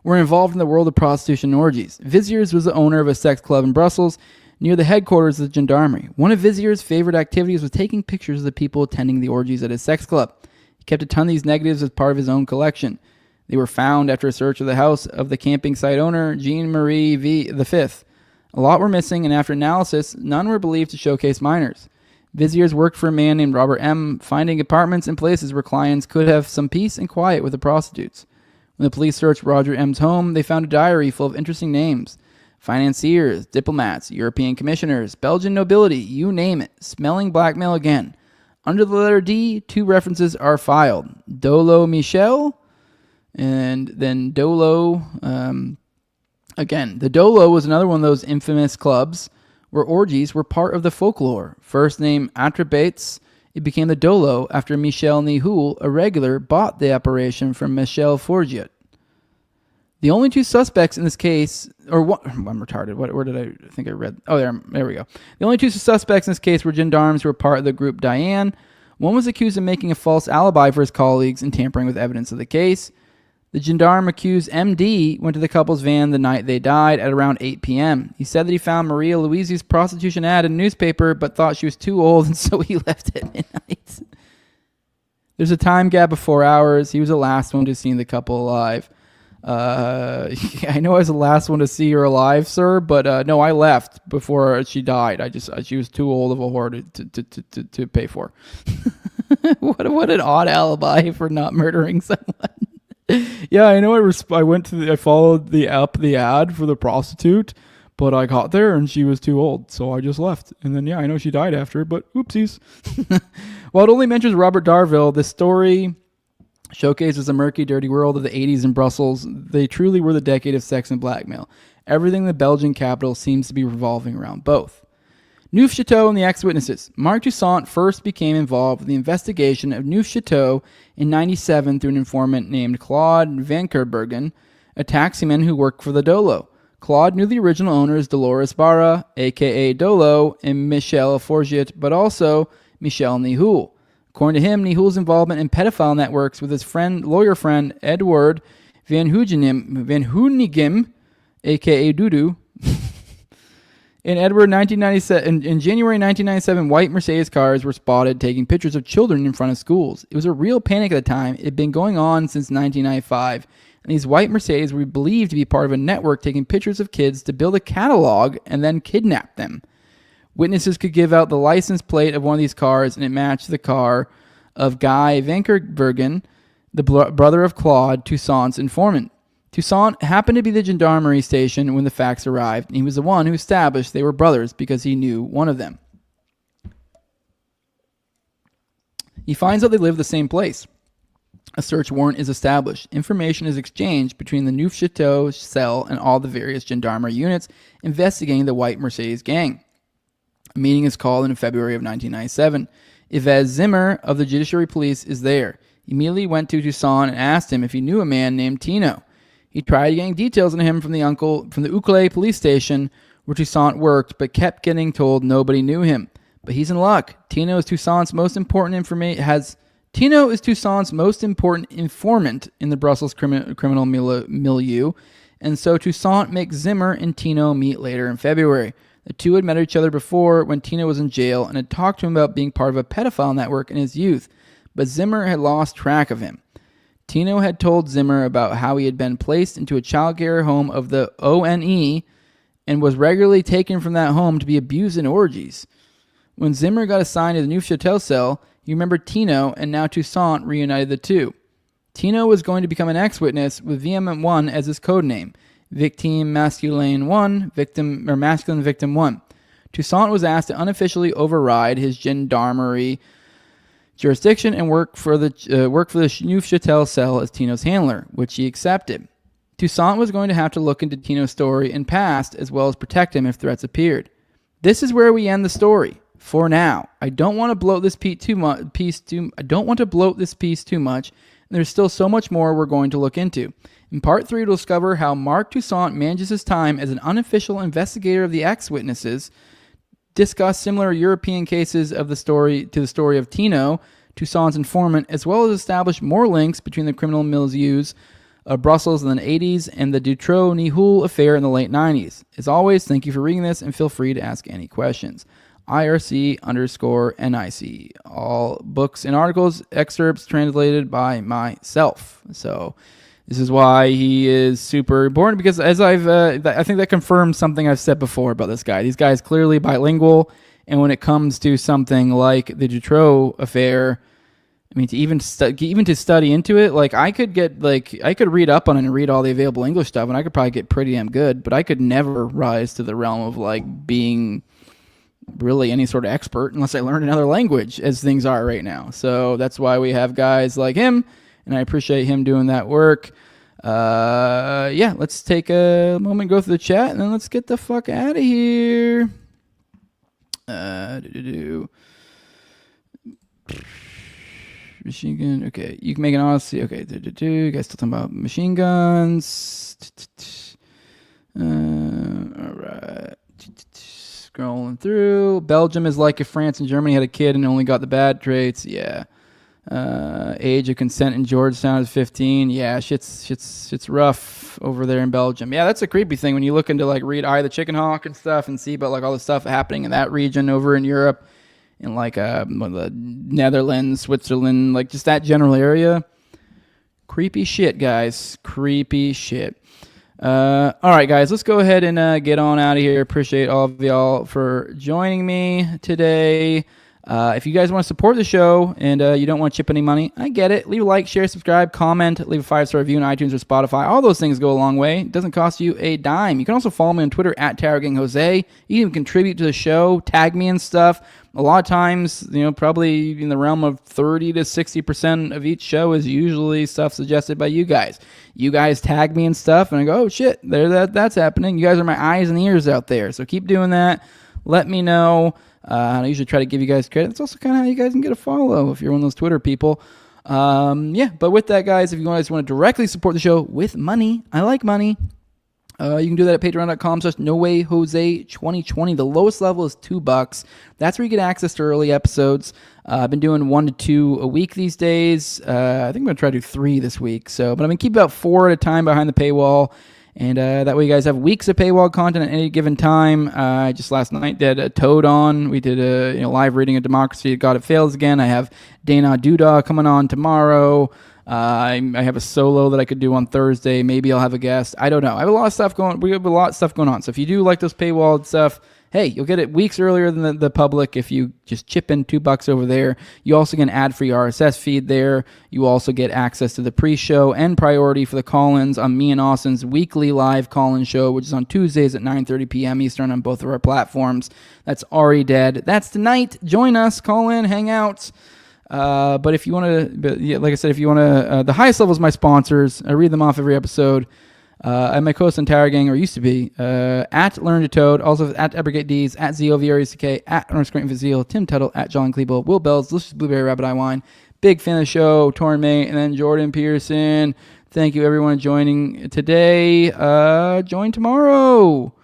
Speaker 8: were involved in the world of prostitution and orgies. Vizier's was the owner of a sex club in Brussels near the headquarters of the gendarmerie. One of Vizier's favorite activities was taking pictures of the people attending the orgies at his sex club. He kept a ton of these negatives as part of his own collection. They were found after a search of the house of the camping site owner, Jean-Marie V. V. A lot were missing, and after analysis, none were believed to showcase minors. Vizier's worked for a man named Robert M., finding apartments and places where clients could have some peace and quiet with the prostitutes. When the police searched Roger M.'s home, they found a diary full of interesting names. Financiers, diplomats, European commissioners, Belgian nobility, you name it. Smelling blackmail again. Under the letter D, 2 references are filed. Dolo Michel, and then Dolo again. The Dolo was another one of those infamous clubs where orgies were part of the folklore. First name Atrebates, it became the Dolo after Michel Nihoul, a regular, bought the operation from Michel Forgiot. The only two suspects in this case, or what, I'm retarded. Where did I think I read? Oh, there we go. The only two suspects in this case were gendarmes who were part of the group Diane. One was accused of making a false alibi for his colleagues and tampering with evidence of the case. The gendarme accused MD went to the couple's van the night they died at around 8 p.m. He said that he found Maria Luizi's prostitution ad in a newspaper, but thought she was too old, and so he left at midnight. There's a time gap of 4 hours. He was the last one to see the couple alive. I know I was the last one to see her alive, sir, but no, I left before she died. She was too old of a whore to pay for. What an odd alibi for not murdering someone. Yeah, I know. I followed the ad for the prostitute, but I got there and she was too old, so I just left. And then I know she died after, but oopsies. While it only mentions Robert Darville, this story showcases the murky, dirty world of the 80s in Brussels. They truly were the decade of sex and blackmail. Everything in the Belgian capital seems to be revolving around both. Neufchâteau and the ex-witnesses. Marc Toussaint first became involved with the investigation of Neufchâteau in 1997 through an informant named Claude Van Kerbergen, a taximan who worked for the Dolo. Claude knew the original owners Dolores Barra, a.k.a. Dolo, and Michel Forget, but also Michel Nihoul. According to him, Nihoul's involvement in pedophile networks with his lawyer friend Edward Van Hoonigem, a.k.a. Dudu. In January 1997, white Mercedes cars were spotted taking pictures of children in front of schools. It was a real panic at the time. It had been going on since 1995, and these white Mercedes were believed to be part of a network taking pictures of kids to build a catalog and then kidnap them. Witnesses could give out the license plate of one of these cars, and it matched the car of Guy Van Kerbergen, the brother of Claude Toussaint's informant. Toussaint happened to be the gendarmerie station when the facts arrived, and he was the one who established they were brothers because he knew one of them. He finds out they live the same place. A search warrant is established. Information is exchanged between the Neufchâteau cell and all the various gendarmerie units investigating the white Mercedes gang. A meeting is called in February of 1997. Yves Zimmer of the Judiciary Police is there. He immediately went to Toussaint and asked him if he knew a man named Tino. He tried getting details on him from the Uccle police station where Toussaint worked, but kept getting told nobody knew him. But he's in luck. Tino is Toussaint's most important informant in the Brussels criminal milieu, and so Toussaint makes Zimmer and Tino meet later in February. The two had met each other before when Tino was in jail and had talked to him about being part of a pedophile network in his youth, but Zimmer had lost track of him. Tino had told Zimmer about how he had been placed into a child care home of the ONE and was regularly taken from that home to be abused in orgies. When Zimmer got assigned to the Neufchâteau cell, he remembered Tino, and now Toussaint reunited the two. Tino was going to become an ex-witness with VM1 as his codename, Victime Masculine 1, Masculine Victim 1. Toussaint was asked to unofficially override his gendarmerie jurisdiction and work for the Neufchâtel cell as Tino's handler, which he accepted. Toussaint was going to have to look into Tino's story and past, as well as protect him if threats appeared. This is where we end the story. For now, I don't want to bloat this piece too much. And there's still so much more we're going to look into. In part 3, we'll discover how Marc Toussaint manages his time as an unofficial investigator of the ex-witnesses, discuss similar European cases of the story of Tino, Toussaint's informant, as well as establish more links between the criminal milieus of Brussels in the 80s and the Dutroux Nihoul affair in the late 90s. As always, thank you for reading this, and feel free to ask any questions. IRC_NIC. All books and articles, excerpts translated by myself. So this is why he is super important, because as I think that confirms something I've said before about this guy. These guys clearly bilingual, and when it comes to something like the Dutroux affair, I mean, to study into it, like I could read up on it and read all the available English stuff, and I could probably get pretty damn good, but I could never rise to the realm of like being really any sort of expert unless I learned another language, as things are right now. So that's why we have guys like him, and I appreciate him doing that work. Let's take a moment, go through the chat, and then let's get the fuck out of here. machine gun. Okay, you can make an honesty. Okay, you guys still talking about machine guns? All right. Scrolling through. Belgium is like if France and Germany had a kid and only got the bad traits. Yeah. Age of consent in Georgetown is 15. Yeah, shit's rough over there in Belgium. Yeah, that's a creepy thing when you look into like read Eye of the Chicken Hawk and stuff and see about like all the stuff happening in that region over in Europe, in like the Netherlands, Switzerland, like just that general area. Creepy shit, guys. Creepy shit. All right, guys, let's go ahead and get on out of here. Appreciate all of y'all for joining me today. If you guys want to support the show and you don't want to chip any money, I get it. Leave a like, share, subscribe, comment, leave a 5-star review on iTunes or Spotify. All those things go a long way. It doesn't cost you a dime. You can also follow me on Twitter at TowerGangJose. You can contribute to the show, tag me and stuff. A lot of times, probably in the realm of 30 to 60% of each show is usually stuff suggested by you guys. You guys tag me and stuff, and I go, oh, shit, that's happening. You guys are my eyes and ears out there, so keep doing that. Let me know. I usually try to give you guys credit. It's also kind of how you guys can get a follow if you're one of those Twitter people. But with that, guys, if you guys want to directly support the show with money, I like money. You can do that at patreon.com/NoWayJose2020. The lowest level is $2. That's where you get access to early episodes. I've been doing 1 to 2 a week these days. I think I'm going to try to do 3 this week. But I'm going to keep about 4 at a time behind the paywall. And that way you guys have weeks of paywall content at any given time. I just last night did a Toad on. We did a live reading of Democracy. God, It Fails Again. I have Dana Duda coming on tomorrow. I have a solo that I could do on Thursday. Maybe I'll have a guest. I don't know. I have a lot of stuff going. We have a lot of stuff going on. So if you do like those paywalled stuff, hey, you'll get it weeks earlier than the public if you just chip in $2 over there. You also get an ad-free RSS feed there. You also get access to the pre-show and priority for the call-ins on me and Austin's weekly live call-in show, which is on Tuesdays at 9:30 p.m. Eastern on both of our platforms. That's already dead. That's tonight. Join us. Call in. Hang out. But if you want to, like I said, if you want to, the highest level is my sponsors. I read them off every episode. I'm my co-host on Tower Gang, or used to be, at Learn to Toad, also at EbbergateDees, at ZOVRUCK, at _Zeal, Tim Tuttle, at John Klebold, Will Bells, Delicious Blueberry Rabbit Eye Wine, big fan of the show, Torn May, and then Jordan Pearson. Thank you everyone joining today. Join tomorrow.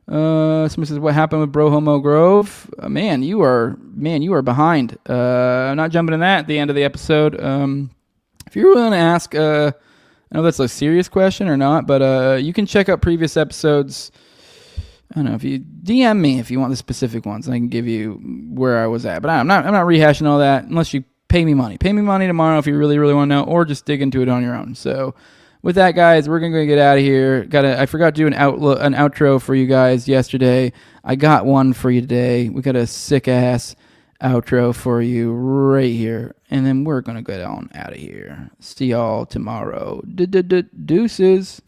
Speaker 8: Somebody says, what happened with Bro Homo Grove? Man, you are behind. I'm not jumping in that at the end of the episode. If you're willing to ask, I know that's a serious question or not, but you can check out previous episodes. I don't know, if you DM me if you want the specific ones, and I can give you where I was at. But I'm not rehashing all that unless you pay me money. Pay me money tomorrow if you really, really want to know, or just dig into it on your own. So with that, guys, we're gonna get out of here. I forgot to do an outro for you guys yesterday. I got one for you today. We got a sick ass outro for you right here, and then we're gonna get on out of here. See y'all tomorrow. Deuces.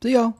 Speaker 8: See y'all.